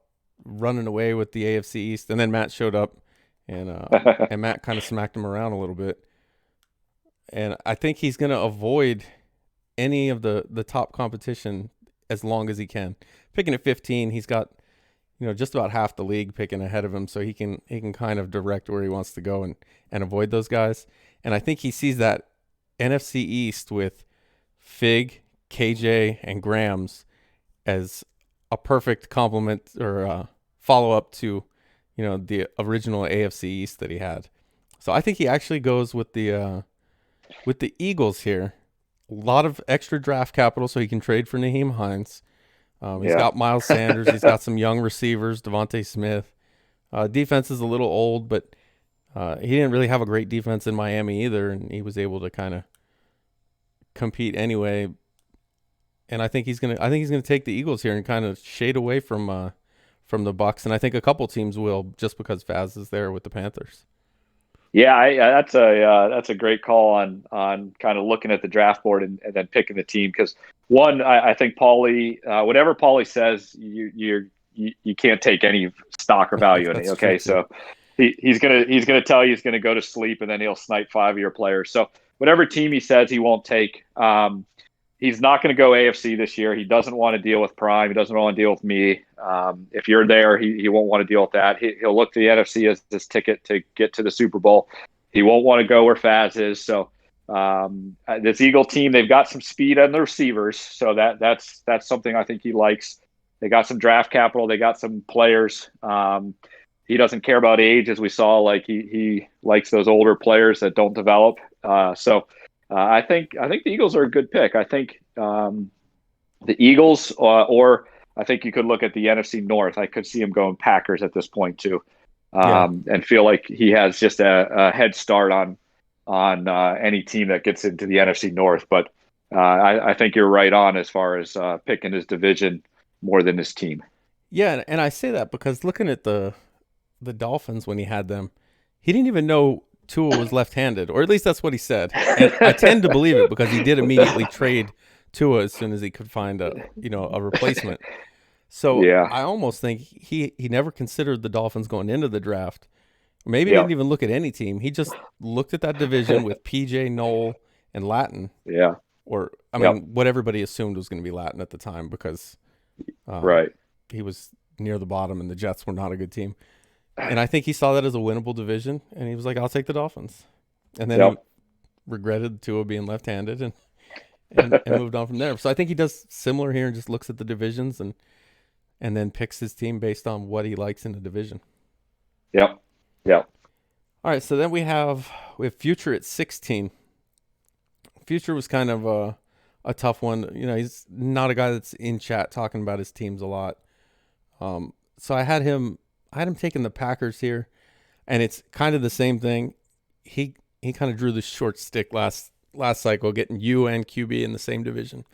Speaker 1: running away with the AFC East, and then Matt showed up, and Matt kind of smacked him around a little bit. And I think he's going to avoid any of the top competition as long as he can. Picking at 15, he's got just about half the league picking ahead of him, so he can kind of direct where he wants to go and avoid those guys. And I think he sees that NFC East with Fig, KJ, and Grams as a perfect complement or follow up to the original AFC East that he had. So I think he actually goes with the Eagles here. A lot of extra draft capital so he can trade for Naheem Hines. He's got Miles Sanders. He's got some young receivers, Devontae Smith. Defense is a little old, but he didn't really have a great defense in Miami either, and he was able to kind of compete anyway. And I think he's gonna take the Eagles here and kind of shade away from the Bucs, and I think a couple teams will just because Faz is there with the Panthers.
Speaker 2: Yeah, that's a great call on kind of looking at the draft board and then picking the team because one, I think Paulie, whatever Paulie says, you can't take any stock or value in it. Okay, so he's gonna tell you he's gonna go to sleep and then he'll snipe 5 of your players. So whatever team he says he won't take, he's not going to go AFC this year. He doesn't want to deal with Prime. He doesn't want to deal with me. If you're there, he won't want to deal with that. He'll look to the NFC as his ticket to get to the Super Bowl. He won't want to go where Faz is. So this Eagle team, they've got some speed on the receivers. So that's something I think he likes. They got some draft capital. They got some players. He doesn't care about age, as we saw. Like he likes those older players that don't develop. I think the Eagles are a good pick. I think the Eagles, or I think you could look at the NFC North. I could see him going Packers at this point too, and feel like he has just a head start on any team that gets into the NFC North. But I think you're right on as far as picking his division more than his team.
Speaker 1: Yeah, and I say that because looking at the Dolphins when he had them, he didn't even know Tua was left-handed, or at least that's what he said. And I tend to believe it because he did immediately trade Tua as soon as he could find a replacement. So yeah. I almost think he never considered the Dolphins going into the draft. Maybe he didn't even look at any team. He just looked at that division with PJ, Noel, and Latin.
Speaker 2: Yeah.
Speaker 1: Or I mean, what everybody assumed was going to be Latin at the time because he was near the bottom and the Jets were not a good team. And I think he saw that as a winnable division, and he was like, I'll take the Dolphins. And then he regretted Tua being left-handed and moved on from there. So I think he does similar here and just looks at the divisions and then picks his team based on what he likes in the division.
Speaker 2: Yep. All
Speaker 1: right, so then we have Future at 16. Future was kind of a tough one. He's not a guy that's in chat talking about his teams a lot. So I had him taking the Packers here, and it's kind of the same thing. He kind of drew the short stick last cycle, getting you and QB in the same division.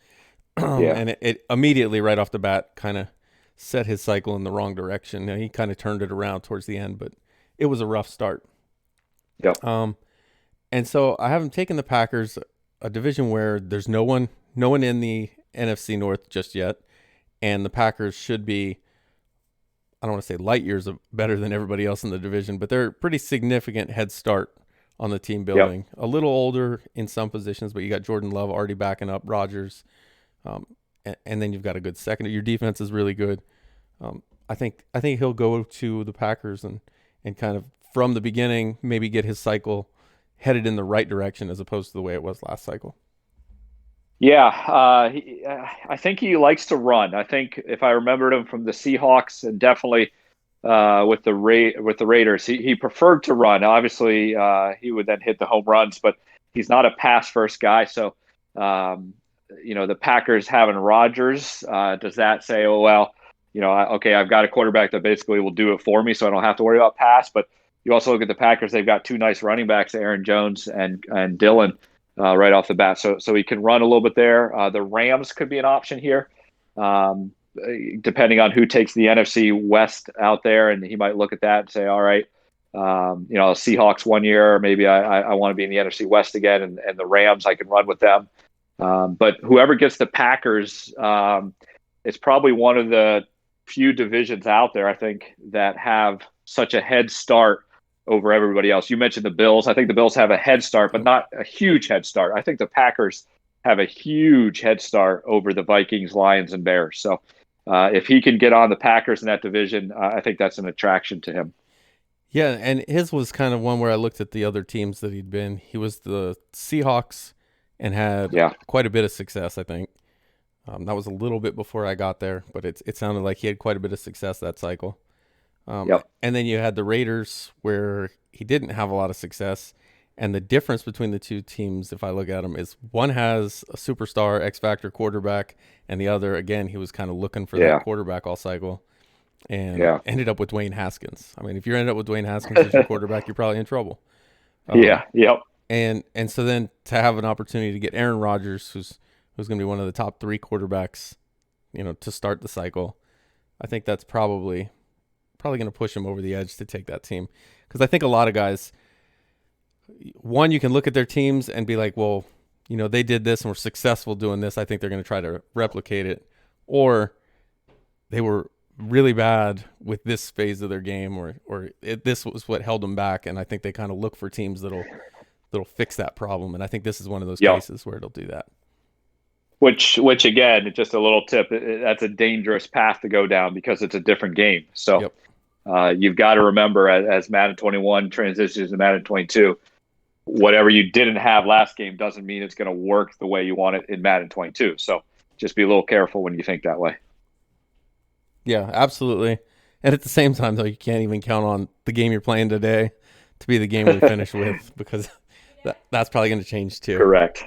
Speaker 1: And it immediately, right off the bat, kind of set his cycle in the wrong direction. Now, he kind of turned it around towards the end, but it was a rough start. And so I have him taking the Packers, a division where there's no one in the NFC North just yet, and the Packers should be, I don't want to say light years better than everybody else in the division, but they're a pretty significant head start on the team
Speaker 2: Yep.
Speaker 1: building. A little older in some positions, but you got Jordan Love already backing up Rodgers, and then you've got a good secondary. Your defense is really good. I think he'll go to the Packers and kind of from the beginning maybe get his cycle headed in the right direction as opposed to the way it was last cycle.
Speaker 2: Yeah, I think he likes to run. I think if I remembered him from the Seahawks and definitely with the Raiders, he preferred to run. Obviously, he would then hit the home runs, but he's not a pass first guy. So, um, the Packers having Rodgers, does that say, oh well, okay, I've got a quarterback that basically will do it for me, so I don't have to worry about pass. But you also look at the Packers; they've got two nice running backs, Aaron Jones and Dillon, right off the bat. So he can run a little bit there. The Rams could be an option here. Um, Depending on who takes the NFC West out there, and he might look at that and say, all right, Seahawks 1 year, maybe I want to be in the NFC West again, and the Rams, I can run with them. But whoever gets the Packers, it's probably one of the few divisions out there, I think, that have such a head start over everybody else. You mentioned the Bills. I think the Bills have a head start, but not a huge head start. I think the Packers have a huge head start over the Vikings, Lions, and Bears. So if he can get on the Packers in that division, I think that's an attraction to him.
Speaker 1: Yeah, and his was kind of one where I looked at the other teams that he'd been. He was the Seahawks and had
Speaker 2: Yeah.
Speaker 1: quite a bit of success, I think. That was a little bit before I got there, but it sounded like he had quite a bit of success that cycle.
Speaker 2: Yep.
Speaker 1: And then you had the Raiders where he didn't have a lot of success. And the difference between the two teams, if I look at them, is one has a superstar X Factor quarterback, and the other, again, he was kind of looking for that quarterback all cycle and ended up with Dwayne Haskins. I mean, if you ended up with Dwayne Haskins as your quarterback, you're probably in trouble.
Speaker 2: Yep.
Speaker 1: And so then to have an opportunity to get Aaron Rodgers, who's going to be one of the top three quarterbacks, to start the cycle, I think that's probably going to push him over the edge to take that team. Because I think a lot of guys, one, you can look at their teams and be like, well, they did this and were successful doing this. I think they're going to try to replicate it. Or they were really bad with this phase of their game, this was what held them back. And I think they kind of look for teams that'll fix that problem. And I think this is one of those cases where it'll do that.
Speaker 2: Which again, just a little tip, that's a dangerous path to go down because it's a different game. So you've got to remember as Madden 21 transitions to Madden 22, whatever you didn't have last game doesn't mean it's going to work the way you want it in Madden 22. So just be a little careful when you think that way.
Speaker 1: Yeah, absolutely. And at the same time, though, you can't even count on the game you're playing today to be the game we finish with, because that's probably going to change too.
Speaker 2: Correct.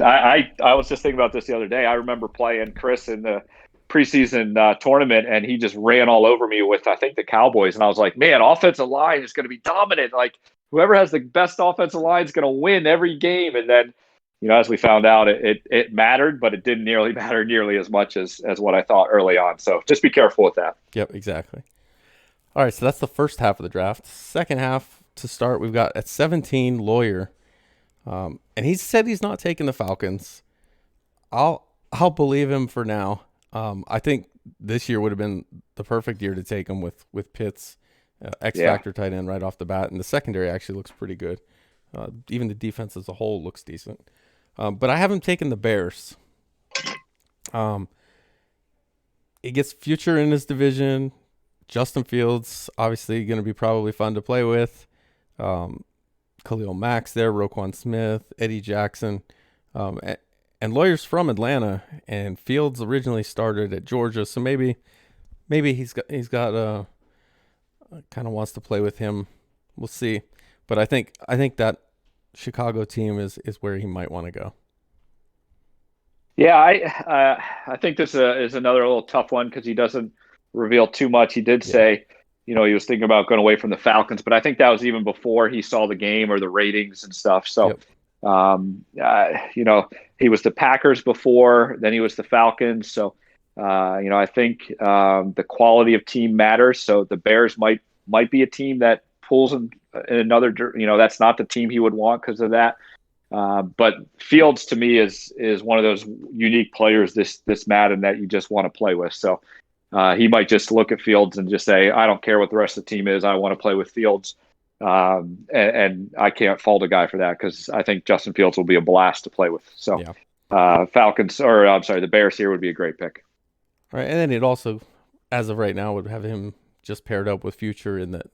Speaker 2: I was just thinking about this the other day. I remember playing Chris in the preseason tournament, and he just ran all over me with, I think, the Cowboys. And I was like, man, offensive line is going to be dominant. Like, whoever has the best offensive line is going to win every game. And then, as we found out, it mattered, but it didn't matter nearly as much as what I thought early on. So just be careful with that.
Speaker 1: Yep, exactly. All right, so that's the first half of the draft. Second half to start, we've got at 17, Lawyer. And he said he's not taking the Falcons. I'll believe him for now. I think this year would have been the perfect year to take him with Pitts, X Factor tight end right off the bat, and the secondary actually looks pretty good. Even the defense as a whole looks decent. But I haven't taken the Bears. It gets future in this division. Justin Fields obviously going to be probably fun to play with. Khalil Mack's there, Roquan Smith, Eddie Jackson, and Lawyer's from Atlanta, and Fields originally started at Georgia, so maybe he's got kind of wants to play with him. We'll see, but I think that Chicago team is where he might want to go.
Speaker 2: Yeah, I think this is another little tough one because he doesn't reveal too much. He did say, he was thinking about going away from the Falcons, but I think that was even before he saw the game or the ratings and stuff. So, he was the Packers before, then he was the Falcons. So, I think the quality of team matters. So the Bears might be a team that pulls in another. That's not the team he would want because of that. But Fields to me is one of those unique players this Madden that you just want to play with. So. He might just look at Fields and just say, I don't care what the rest of the team is. I want to play with Fields. And I can't fault a guy for that because I think Justin Fields will be a blast to play with. So
Speaker 1: Yeah.
Speaker 2: Falcons, or I'm sorry, the Bears here would be a great pick.
Speaker 1: All right, and then it also, as of right now, would have him just paired up with Future in that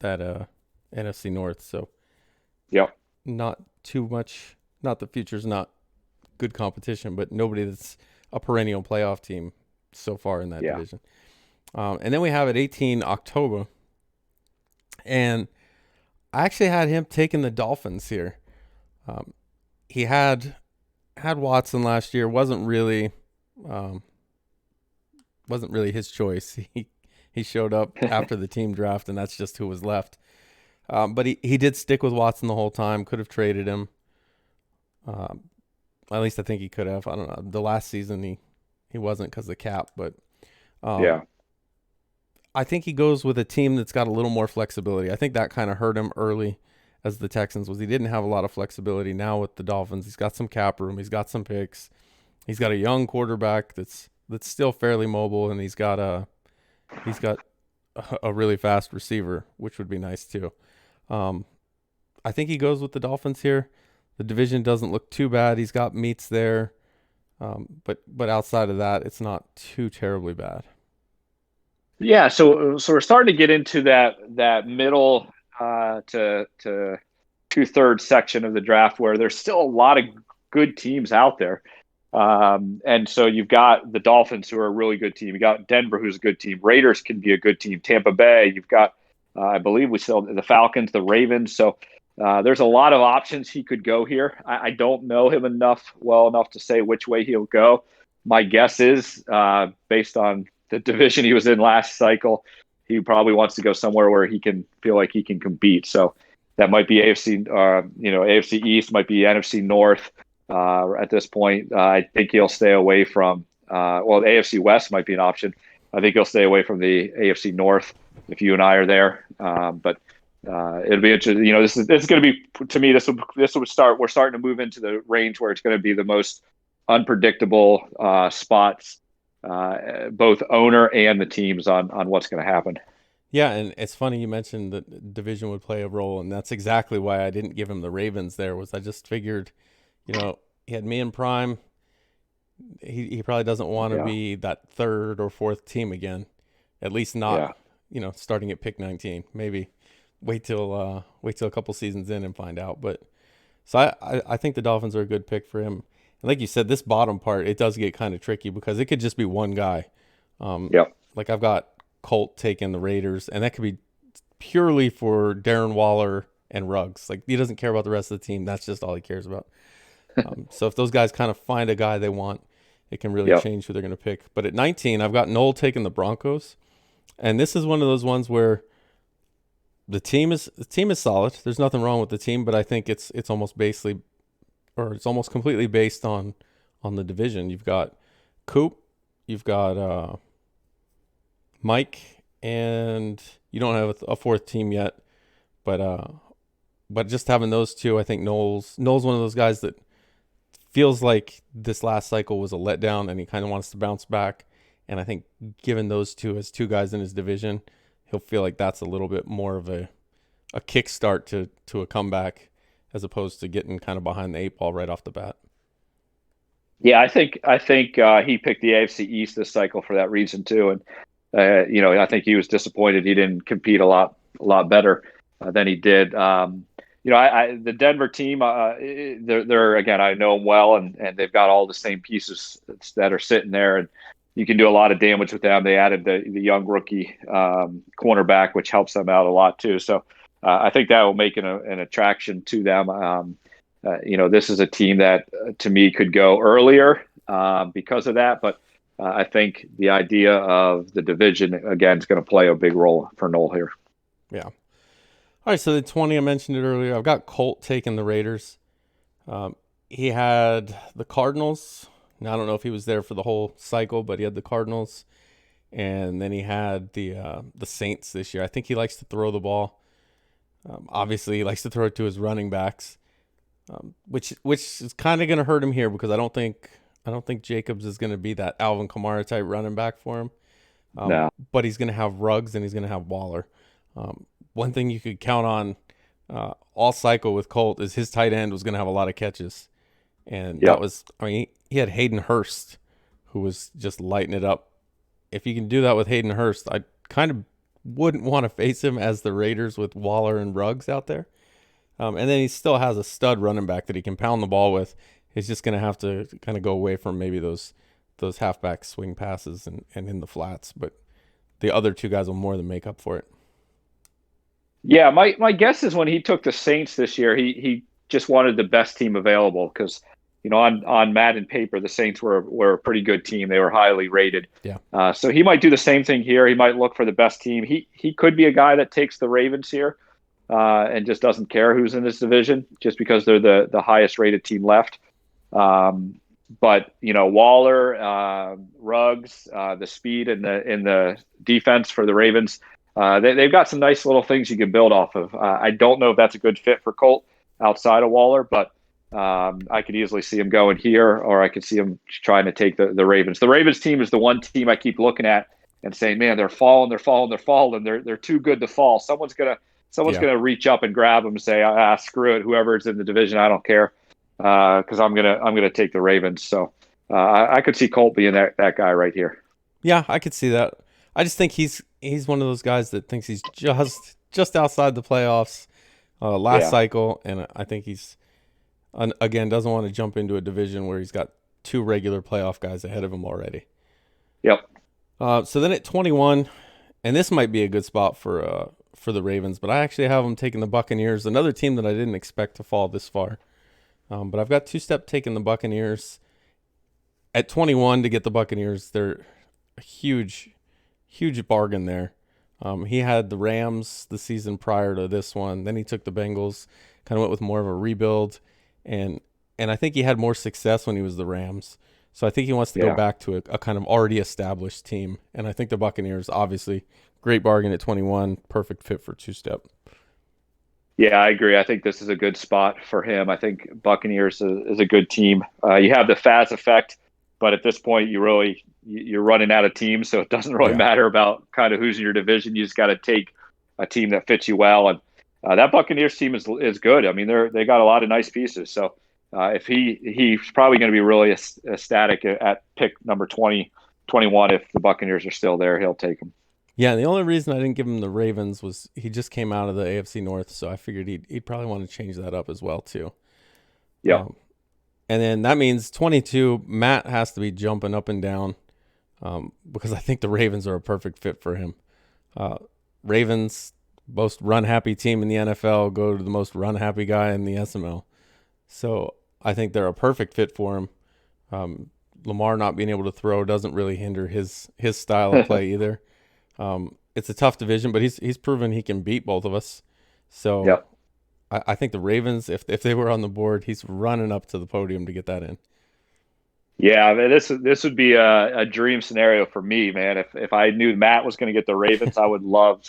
Speaker 1: NFC North. So
Speaker 2: Yep.
Speaker 1: not too much. Not that Future's not good competition, but nobody that's a perennial playoff team so far in that
Speaker 2: Yeah.
Speaker 1: division. And then we have at 18 October, and I actually had him taking the Dolphins here. He had Watson last year. Um, wasn't really his choice. He showed up after the team draft, and that's just who was left. But he did stick with Watson the whole time. Could have traded him. At least I think he could have. I don't know. The last season he wasn't because of the cap, but
Speaker 2: Yeah.
Speaker 1: I think he goes with a team that's got a little more flexibility. I think that kind of hurt him early as the Texans was he didn't have a lot of flexibility. Now with the Dolphins, he's got some cap room. He's got some picks. He's got a young quarterback that's still fairly mobile, and he's got a really fast receiver, which would be nice too. I think he goes with the Dolphins here. The division doesn't look too bad. He's got meats there, but outside of that, it's not too terribly bad.
Speaker 2: Yeah. So we're starting to get into that middle to 2/3 section of the draft where there's still a lot of good teams out there. And so you've got the Dolphins, who are a really good team. You got Denver, who's a good team. Raiders can be a good team. Tampa Bay. You've got, I believe, we still the Falcons, the Ravens. So there's a lot of options he could go here. I don't know him well enough to say which way he'll go. My guess is, based on the division he was in last cycle, he probably wants to go somewhere where he can feel like he can compete. So that might be AFC, AFC East, might be NFC North. At this point, I think he'll stay away from. The AFC West might be an option. I think he'll stay away from the AFC North if you and I are there. But it'll be interesting. This is going to be, to me. This will start. We're starting to move into the range where it's going to be the most unpredictable spots, both owner and the teams on what's going to happen.
Speaker 1: Yeah, and it's funny you mentioned that division would play a role, and that's exactly why I didn't give him the Ravens there. Was I just figured, he had me in prime. He probably doesn't want to
Speaker 2: Yeah.
Speaker 1: be that third or fourth team again. At least not,
Speaker 2: Yeah.
Speaker 1: starting at pick 19. Maybe wait till a couple seasons in and find out. But so I think the Dolphins are a good pick for him. And like you said, this bottom part, it does get kind of tricky because it could just be one guy.
Speaker 2: Yep.
Speaker 1: Like I've got Colt taking the Raiders, and that could be purely for Darren Waller and Ruggs. Like he doesn't care about the rest of the team. That's just all he cares about. So if those guys kind of find a guy they want, it can really
Speaker 2: Yep.
Speaker 1: change who they're going to pick. But at 19, I've got Noel taking the Broncos, and this is one of those ones where the team is solid. There's nothing wrong with the team, but I think it's almost completely based on the division. You've got Coop, you've got Mike, and you don't have a fourth team yet, but just having those two, I think Noel's one of those guys that feels like this last cycle was a letdown, and he kind of wants to bounce back. And I think given those two as two guys in his division, he'll feel like that's a little bit more of a kickstart to a comeback, as opposed to getting kind of behind the eight ball right off the bat.
Speaker 2: Yeah, I think he picked the AFC East this cycle for that reason too, and I think he was disappointed he didn't compete a lot better than he did. The Denver team, they're again, I know them well, and they've got all the same pieces that are sitting there, and you can do a lot of damage with them. They added the young rookie cornerback, which helps them out a lot too. So I think that will make an attraction to them. This is a team that to me could go earlier because of that, but I think the idea of the division again is going to play a big role for Noel here.
Speaker 1: Yeah. All right, so the 20, I mentioned it earlier. I've got Colt taking the Raiders. He had the Cardinals. Now, I don't know if he was there for the whole cycle, but he had the Cardinals, and then he had the Saints this year. I think he likes to throw the ball. Obviously, he likes to throw it to his running backs, which is kind of going to hurt him here because I don't think Jacobs is going to be that Alvin Kamara type running back for him.
Speaker 2: No.
Speaker 1: But he's going to have Ruggs and he's going to have Waller. One thing you could count on all cycle with Colt is his tight end was going to have a lot of catches. And that
Speaker 2: Yep.
Speaker 1: was, I mean, he had Hayden Hurst, who was just lighting it up. If you can do that with Hayden Hurst, I kind of wouldn't want to face him as the Raiders with Waller and Ruggs out there. And then he still has a stud running back that he can pound the ball with. He's just going to have to kind of go away from maybe those halfback swing passes and in the flats. But the other two guys will more than make up for it.
Speaker 2: Yeah, my guess is when he took the Saints this year, he just wanted the best team available because on Madden paper the Saints were a pretty good team. They were highly rated.
Speaker 1: Yeah.
Speaker 2: So he might do the same thing here. He might look for the best team. He could be a guy that takes the Ravens here and just doesn't care who's in this division just because they're the highest rated team left. But Waller, Ruggs, the speed and the defense for the Ravens. They've got some nice little things you can build off of. I don't know if that's a good fit for Colt outside of Waller, but I could easily see him going here, or I could see him trying to take the Ravens. The Ravens team is the one team I keep looking at and saying, man, they're falling. They're too good to fall. Someone's
Speaker 1: Yeah.
Speaker 2: gonna reach up and grab them and say, screw it, whoever's in the division, I don't care, because I'm gonna take the Ravens. So I could see Colt being that guy right here.
Speaker 1: Yeah, I could see that. I just think he's one of those guys that thinks he's just outside the playoffs last
Speaker 2: Yeah.
Speaker 1: cycle, and I think he's again doesn't want to jump into a division where he's got two regular playoff guys ahead of him already.
Speaker 2: Yep.
Speaker 1: So then at 21, and this might be a good spot for the Ravens, but I actually have them taking the Buccaneers, another team that I didn't expect to fall this far. But I've got two-step taking the Buccaneers at 21 to get the Buccaneers. They're a huge bargain there. He had the Rams the season prior to this one. Then he took the Bengals, kind of went with more of a rebuild, and I think he had more success when he was the Rams. So I think he wants to go
Speaker 2: Yeah.
Speaker 1: back to a kind of already established team. And I think the Buccaneers, obviously, great bargain at 21, perfect fit for two-step.
Speaker 2: Yeah, I agree. I think this is a good spot for him. I think Buccaneers is a good team. You have the Faz effect, but at this point, you're running out of teams, so it doesn't really
Speaker 1: Yeah.
Speaker 2: matter about kind of who's in your division. You just got to take a team that fits you well, and that Buccaneers team is good. I mean, they got a lot of nice pieces. So if he's probably going to be really ecstatic at pick number 20, 21 if the Buccaneers are still there, he'll take them.
Speaker 1: Yeah, the only reason I didn't give him the Ravens was he just came out of the AFC North, so I figured he'd probably want to change that up as well too.
Speaker 2: Yeah.
Speaker 1: Um, and then that means 22. Matt has to be jumping up and down because I think the Ravens are a perfect fit for him. Ravens, most run happy team in the NFL, go to the most run happy guy in the SML. So I think they're a perfect fit for him. Lamar not being able to throw doesn't really hinder his style of play either. It's a tough division, but he's proven he can beat both of us. So
Speaker 2: Yep.
Speaker 1: I think the Ravens, if they were on the board, he's running up to the podium to get that in.
Speaker 2: Yeah, I mean, this would be a dream scenario for me, man. If I knew Matt was going to get the Ravens, I would love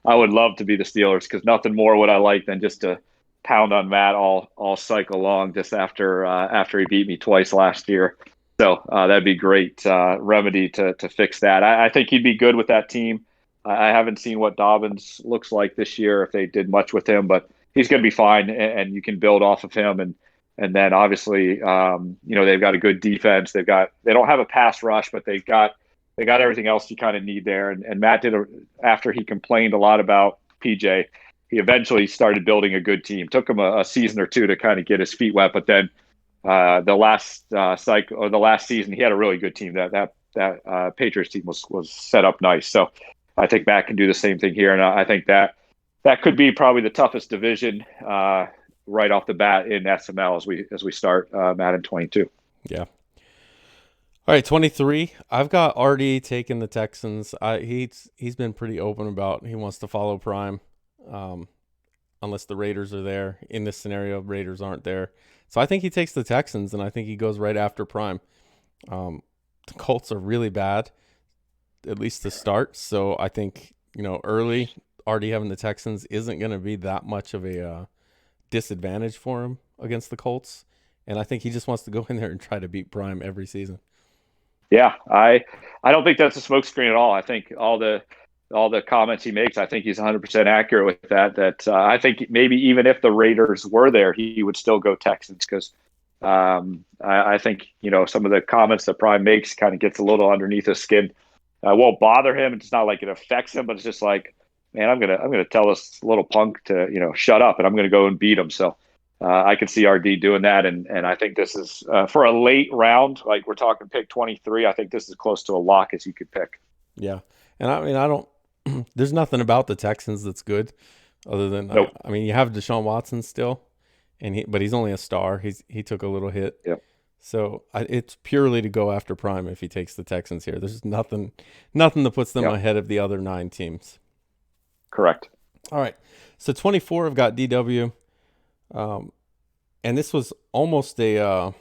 Speaker 2: to be the Steelers because nothing more would I like than just to pound on Matt all cycle long just after he beat me twice last year. So that'd be great remedy to fix that. I think he'd be good with that team. I haven't seen what Dobbins looks like this year if they did much with him, but he's going to be fine, and you can build off of him. And then obviously, they've got a good defense. They don't have a pass rush, but they got everything else you kind of need there. And Matt after he complained a lot about PJ, he eventually started building a good team. Took him a season or two to kind of get his feet wet, but then the last cycle or the last season, he had a really good team. That Patriots team was set up nice. So I think Matt can do the same thing here, and I think that could be probably the toughest division right off the bat in SML as we start Madden 22.
Speaker 1: Yeah. All right, 23. I've got RD taking the Texans. He's been pretty open about he wants to follow Prime, unless the Raiders are there. In this scenario, Raiders aren't there, so I think he takes the Texans, and I think he goes right after Prime. The Colts are really bad, at least to start. So I think early already having the Texans isn't going to be that much of a disadvantage for him against the Colts, and I think he just wants to go in there and try to beat Prime every season.
Speaker 2: Yeah, I don't think that's a smokescreen at all. I think all the all the comments he makes, I think he's 100% accurate with that. That I think maybe even if the Raiders were there, he would still go Texans because I think some of the comments that Prime makes kind of gets a little underneath his skin. Won't bother him. It's not like it affects him, but it's just like, man, I'm gonna tell this little punk to shut up, and I'm gonna go and beat him. So I can see RD doing that, and I think this is for a late round, like we're talking pick 23. I think this is close to a lock as you could pick.
Speaker 1: Yeah, and I mean I don't. There's nothing about the Texans that's good, other than
Speaker 2: Nope.
Speaker 1: I mean you have Deshaun Watson still, but he's only a star. He took a little hit.
Speaker 2: Yep.
Speaker 1: So it's purely to go after Prime if he takes the Texans here. There's nothing that puts them
Speaker 2: Yep.
Speaker 1: ahead of the other 9 teams.
Speaker 2: Correct.
Speaker 1: All right. So 24, I've got DW. And this was almost a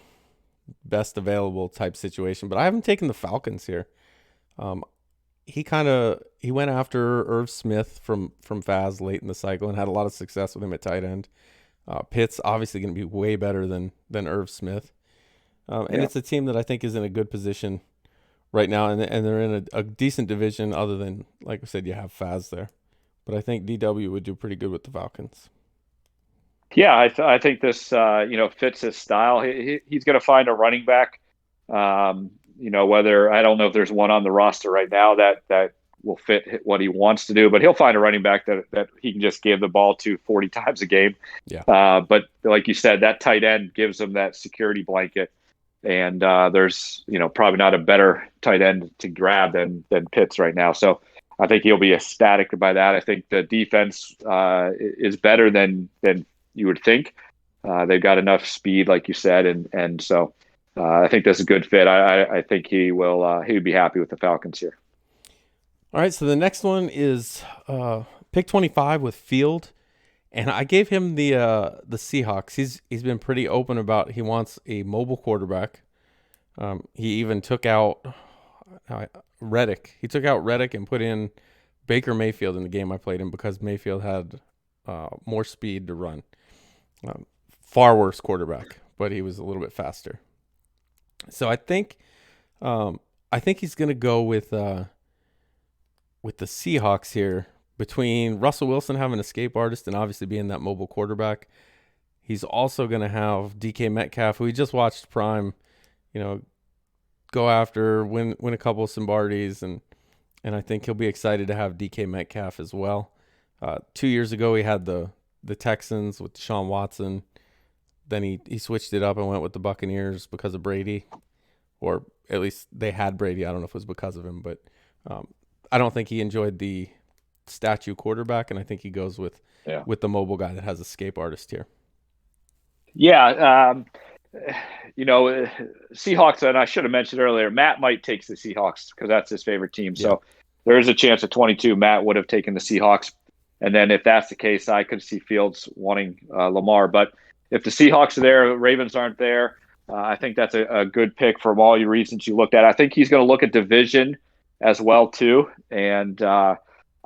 Speaker 1: best available type situation, but I haven't taken the Falcons here. He went after Irv Smith from Faz late in the cycle and had a lot of success with him at tight end. Pitt's obviously going to be way better than Irv Smith. And it's a team that I think is in a good position right now, and they're in a decent division other than, like I said, you have Faz there. But I think DW would do pretty good with the Falcons.
Speaker 2: Yeah, I think this fits his style. He's going to find a running back. Whether I don't know if there's one on the roster right now that will fit what he wants to do, but he'll find a running back that he can just give the ball to 40 times a game.
Speaker 1: Yeah.
Speaker 2: But like you said, that tight end gives him that security blanket. And there's probably not a better tight end to grab than Pitts right now. So I think he'll be ecstatic by that. I think the defense is better than you would think. They've got enough speed, like you said, and so I think that's a good fit. I think he would be happy with the Falcons here.
Speaker 1: All right, so the next one is pick 25 with Field. And I gave him the Seahawks. He's been pretty open about he wants a mobile quarterback. He even took out Reddick. He took out Reddick and put in Baker Mayfield in the game I played in because Mayfield had more speed to run. Far worse quarterback, but he was a little bit faster. So I think he's going to go with the Seahawks here. Between Russell Wilson having an escape artist and obviously being that mobile quarterback, he's also going to have DK Metcalf, who we just watched Prime, go after, win a couple of Simbardies, and I think he'll be excited to have DK Metcalf as well. 2 years ago, he had the Texans with Deshaun Watson. Then he switched it up and went with the Buccaneers because of Brady, or at least they had Brady. I don't know if it was because of him, but I don't think he enjoyed the statue quarterback, and I think he goes with the mobile guy that has escape artist here.
Speaker 2: Yeah, Seahawks, and I should have mentioned earlier, Matt might take the Seahawks because that's his favorite team. Yeah. So there is a chance at 22 Matt would have taken the Seahawks, and then if that's the case, I could see Fields wanting Lamar. But if the Seahawks are there, Ravens aren't there, I think that's a good pick from all your reasons you looked at. I think he's going to look at division as well too, and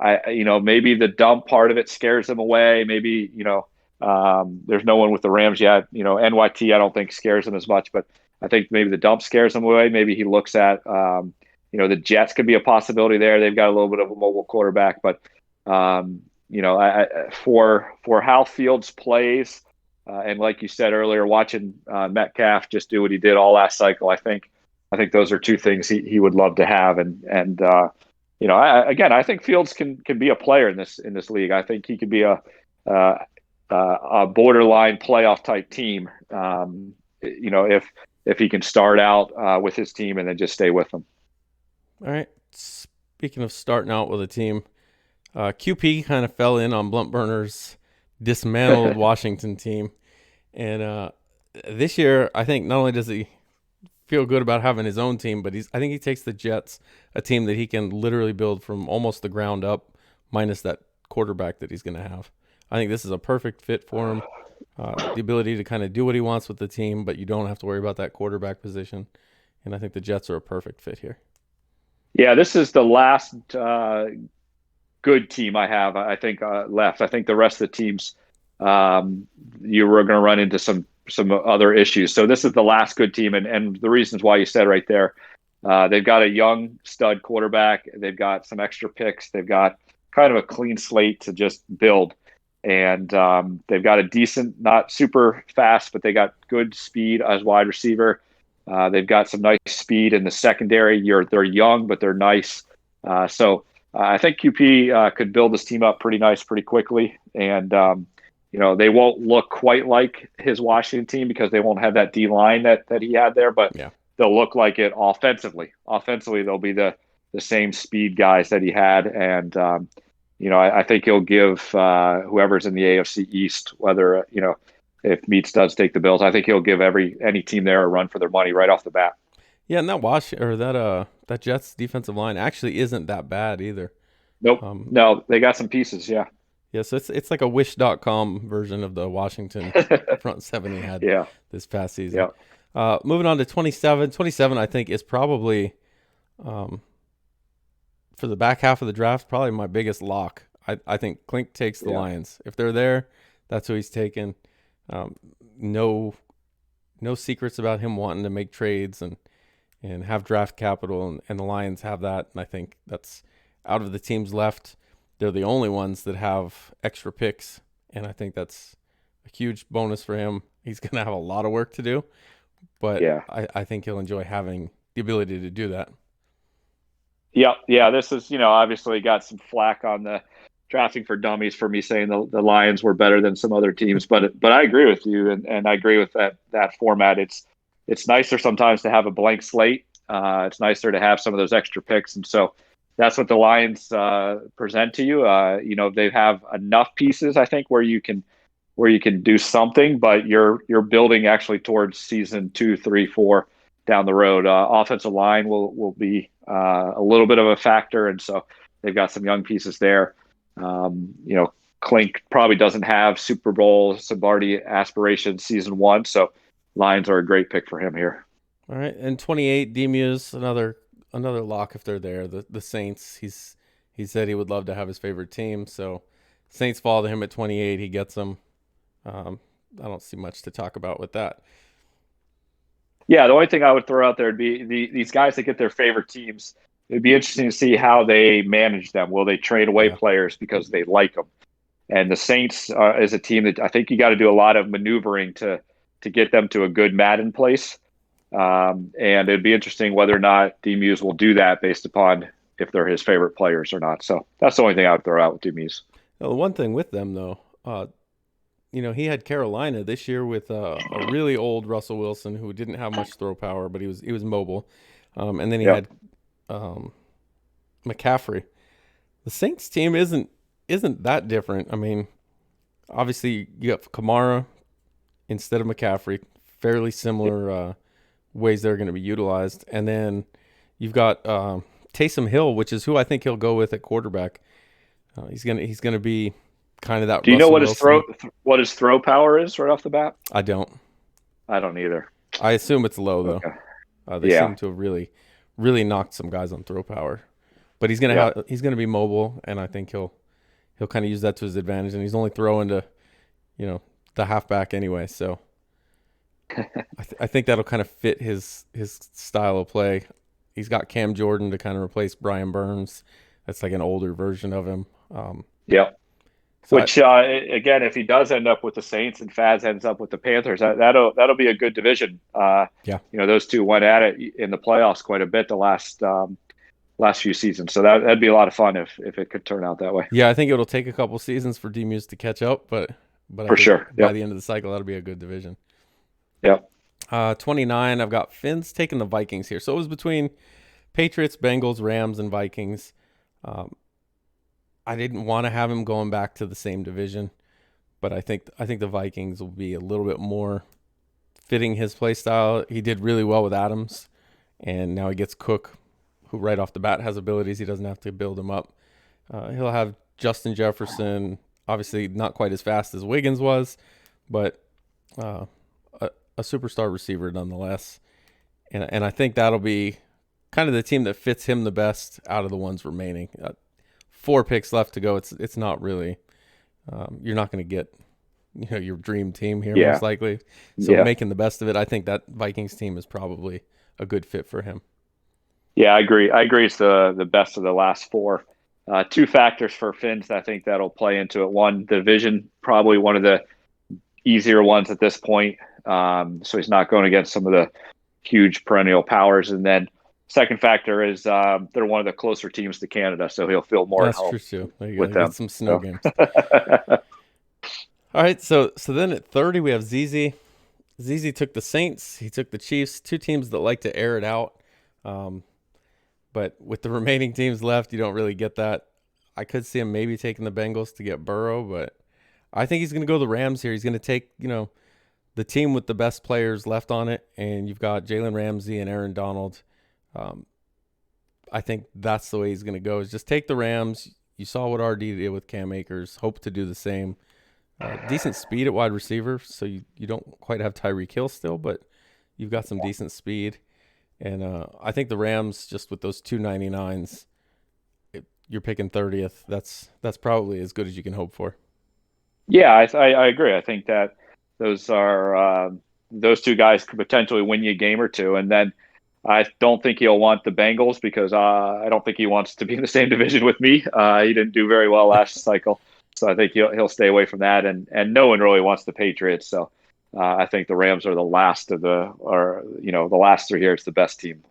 Speaker 2: maybe the dump part of it scares him away. Maybe, there's no one with the Rams yet. NYT I don't think scares him as much, but I think maybe the dump scares him away. Maybe he looks at, the Jets could be a possibility there. They've got a little bit of a mobile quarterback, but, for how Fields plays, and like you said earlier, watching Metcalf just do what he did all last cycle, I think those are two things he would love to have. And I think Fields can be a player in this league. I think he could be a borderline playoff type team. If he can start out with his team and then just stay with them.
Speaker 1: All right. Speaking of starting out with a team, QP kind of fell in on Blunt Burner's dismantled Washington team, and this year I think not only does he feel good about having his own team, but I think he takes the Jets, a team that he can literally build from almost the ground up, minus that quarterback that he's going to have. I think this is a perfect fit for him. The ability to kind of do what he wants with the team, but you don't have to worry about that quarterback position. And I think the Jets are a perfect fit here.
Speaker 2: Yeah, this is the last good team I have, I think, left. I think the rest of the teams, you were going to run into some other issues. So this is the last good team, and the reasons why you said right there. They've got a young stud quarterback. They've got some extra picks. They've got kind of a clean slate to just build. And they've got a decent, not super fast, but they got good speed as wide receiver. They've got some nice speed in the secondary. They're young, but they're nice. So I think QP could build this team up pretty nice, pretty quickly. And they won't look quite like his Washington team because they won't have that D line that he had there, but
Speaker 1: Yeah.
Speaker 2: they'll look like it offensively. Offensively, they'll be the same speed guys that he had, and I think he'll give whoever's in the AFC East, whether if Meats does take the Bills, I think he'll give any team there a run for their money right off the bat.
Speaker 1: Yeah, and that Jets defensive line actually isn't that bad either.
Speaker 2: Nope. No, they got some pieces. Yeah.
Speaker 1: Yeah, so it's like a Wish.com version of the Washington front seven he had
Speaker 2: Yeah.
Speaker 1: this past season.
Speaker 2: Yeah.
Speaker 1: Moving on to 27. 27, I think, is probably, for the back half of the draft, probably my biggest lock. I think Klink takes the Lions. If they're there, that's who he's taking. No secrets about him wanting to make trades and have draft capital, and the Lions have that. And I think that's, out of the teams left, they're the only ones that have extra picks, and I think that's a huge bonus for him. He's going to have a lot of work to do, but
Speaker 2: Yeah.
Speaker 1: I think he'll enjoy having the ability to do that.
Speaker 2: Yeah. This is, obviously got some flack on the drafting for dummies for me saying the Lions were better than some other teams, but I agree with you, and I agree with that format. It's nicer sometimes to have a blank slate. It's nicer to have some of those extra picks, and so that's what the Lions present to you. They have enough pieces, I think, where you can do something, but you're building actually towards season 2, 3, 4 down the road. Offensive line will be a little bit of a factor, and so they've got some young pieces there. Klink probably doesn't have Super Bowl Lombardi aspirations season 1, so Lions are a great pick for him here.
Speaker 1: All right, and 28, D-Muse, another lock if they're there. The Saints, he said he would love to have his favorite team, so Saints fall to him at 28. He gets them. I don't see much to talk about with that.
Speaker 2: Yeah, the only thing I would throw out there would be these guys that get their favorite teams. It'd be interesting to see how they manage them. Will they trade away players because they like them? And the Saints is a team that I think you got to do a lot of maneuvering to get them to a good Madden place. And it'd be interesting whether or not D-Muse will do that based upon if they're his favorite players or not. So that's the only thing I would throw out with D-Muse.
Speaker 1: Now, the one thing with them, though, he had Carolina this year with a really old Russell Wilson who didn't have much throw power, but he was mobile. And then he had McCaffrey. The Saints team isn't that different. I mean, obviously you have Kamara instead of McCaffrey, fairly similar ways they're going to be utilized. And then you've got Taysom Hill, which is who I think he'll go with at quarterback. He's gonna be kind of that.
Speaker 2: Do you
Speaker 1: Russell
Speaker 2: know
Speaker 1: Wilson.
Speaker 2: what his throw power is right off the bat?
Speaker 1: I don't.
Speaker 2: I don't either.
Speaker 1: I assume it's low though.
Speaker 2: Okay.
Speaker 1: They seem to have really, really knocked some guys on throw power. But he's gonna be mobile, and I think he'll kind of use that to his advantage. And he's only throwing to, the halfback anyway. So I think that'll kind of fit his style of play. He's got Cam Jordan to kind of replace Brian Burns. That's like an older version of him. So
Speaker 2: which again, if he does end up with the Saints and Faz ends up with the Panthers, that'll be a good division. Those two went at it in the playoffs quite a bit the last few seasons. So that'd be a lot of fun if it could turn out that way.
Speaker 1: Yeah, I think it'll take a couple seasons for D-Muse to catch up, but
Speaker 2: for sure,
Speaker 1: by the end of the cycle, that'll be a good division.
Speaker 2: Yep.
Speaker 1: 29, I've got Fins taking the Vikings here. So it was between Patriots, Bengals, Rams, and Vikings. I didn't want to have him going back to the same division, but I think the Vikings will be a little bit more fitting his play style. He did really well with Adams, and now he gets Cook, who right off the bat has abilities. He doesn't have to build him up. He'll have Justin Jefferson, obviously not quite as fast as Wiggins was, but a superstar receiver nonetheless. And I think that'll be kind of the team that fits him the best out of the ones remaining. 4 picks left to go. It's not really, you're not going to get, your dream team here most likely. So making the best of it, I think that Vikings team is probably a good fit for him.
Speaker 2: Yeah, I agree. I agree. It's the best of the last four. Two factors for Finns, I think that'll play into it. One, the division, probably one of the easier ones at this point. So he's not going against some of the huge perennial powers. And then second factor is they're one of the closer teams to Canada, so he'll feel more at
Speaker 1: That's
Speaker 2: home
Speaker 1: true too. There you go.
Speaker 2: with
Speaker 1: You get
Speaker 2: them.
Speaker 1: some snow
Speaker 2: So
Speaker 1: games. All right, so then at 30 we have ZZ. ZZ took the Saints. He took the Chiefs. Two teams that like to air it out. But with the remaining teams left, you don't really get that. I could see him maybe taking the Bengals to get Burrow, but I think he's going to go the Rams here. He's going to take, the team with the best players left on it, and you've got Jalen Ramsey and Aaron Donald. I think that's the way he's going to go, is just take the Rams. You saw what RD did with Cam Akers. Hope to do the same. Decent speed at wide receiver, so you don't quite have Tyreek Hill still, but you've got some decent speed. And I think the Rams, just with those 299s, you're picking 30th. That's probably as good as you can hope for.
Speaker 2: yeah, I agree. I think that those are those two guys could potentially win you a game or two. And then I don't think he'll want the Bengals because I don't think he wants to be in the same division with me. He didn't do very well last cycle, so I think he'll stay away from that. And no one really wants the Patriots, so I think the Rams are the last of the last three here. It's the best team.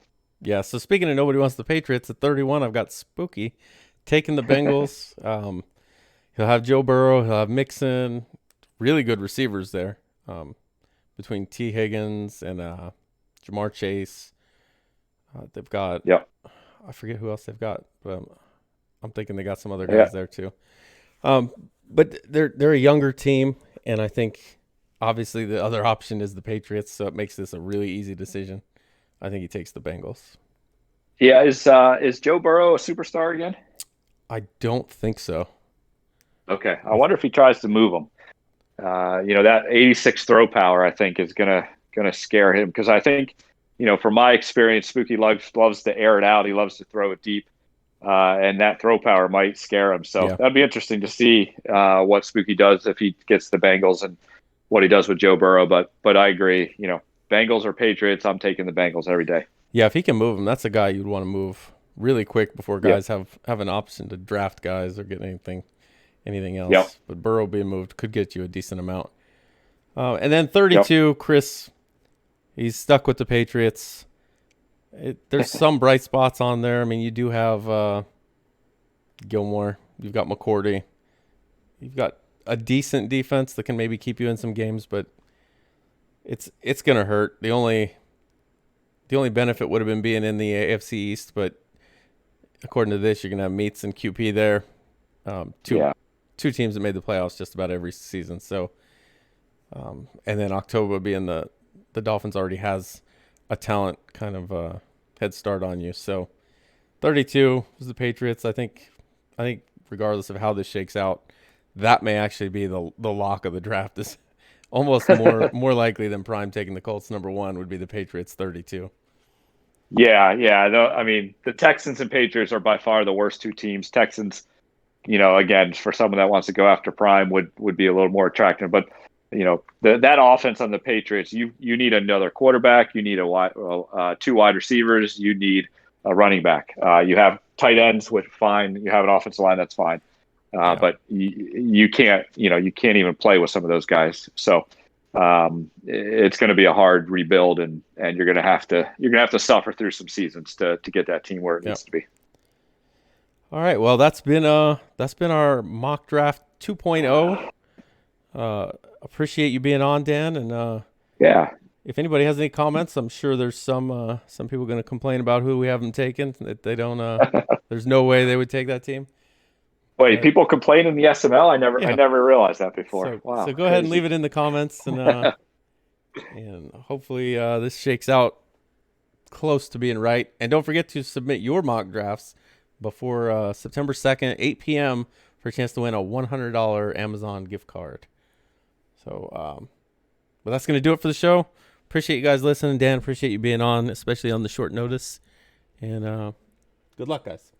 Speaker 1: Yeah. So speaking of nobody wants the Patriots, at 31, I've got Spooky taking the Bengals. He'll have Joe Burrow. He'll have Mixon. Really good receivers there, between T. Higgins and Jamar Chase. They've got.
Speaker 2: Yep.
Speaker 1: I forget who else they've got, but I'm thinking they got some other guys there too. But they're a younger team, and I think obviously the other option is the Patriots, so it makes this a really easy decision. I think he takes the Bengals.
Speaker 2: Yeah, is Joe Burrow a superstar again?
Speaker 1: I don't think so.
Speaker 2: Okay, I wonder if he tries to move him. That 86 throw power, I think, is gonna scare him because I think, from my experience, Spooky loves to air it out. He loves to throw it deep, and that throw power might scare him. So that'd be interesting to see what Spooky does if he gets the Bengals and what he does with Joe Burrow. But I agree. Bengals or Patriots, I'm taking the Bengals every day.
Speaker 1: Yeah, if he can move him, that's a guy you'd want to move really quick before guys have an option to draft guys or get anything else.
Speaker 2: Yep.
Speaker 1: But Burrow being moved could get you a decent amount. And then 32, Chris, he's stuck with the Patriots. There's some bright spots on there. I mean, you do have Gilmore. You've got McCourty. You've got a decent defense that can maybe keep you in some games, but it's going to hurt. The only benefit would have been being in the AFC East, but according to this, you're going to have Meats and QP there. Two teams that made the playoffs just about every season. So, and then October being the Dolphins already has a talent kind of head start on you. So 32 is the Patriots. I think regardless of how this shakes out, that may actually be the lock of the draft. Is almost more likely than Prime taking the Colts number 1 would be the Patriots 32.
Speaker 2: Yeah. I mean, the Texans and Patriots are by far the worst two teams. Texans, again, for someone that wants to go after Prime would be a little more attractive. But, that offense on the Patriots, you need another quarterback. You need two wide receivers. You need a running back. You have tight ends, which fine. You have an offensive line, that's fine. But you can't even play with some of those guys. So it's going to be a hard rebuild, and you're going to have to suffer through some seasons to get that team where it needs to be.
Speaker 1: All right. Well, that's been our mock draft 2.0. Appreciate you being on, Dan, and if anybody has any comments, I'm sure there's some people going to complain about who we haven't taken, that they don't there's no way they would take that team.
Speaker 2: Wait, people complain in the SML? I never realized that before. Wow.
Speaker 1: So go ahead and leave it in the comments, and and hopefully this shakes out close to being right. And don't forget to submit your mock drafts before September 2nd, 8 p.m. for a chance to win a $100 Amazon gift card. So, but that's going to do it for the show. Appreciate you guys listening. Dan, appreciate you being on, especially on the short notice. And good luck, guys.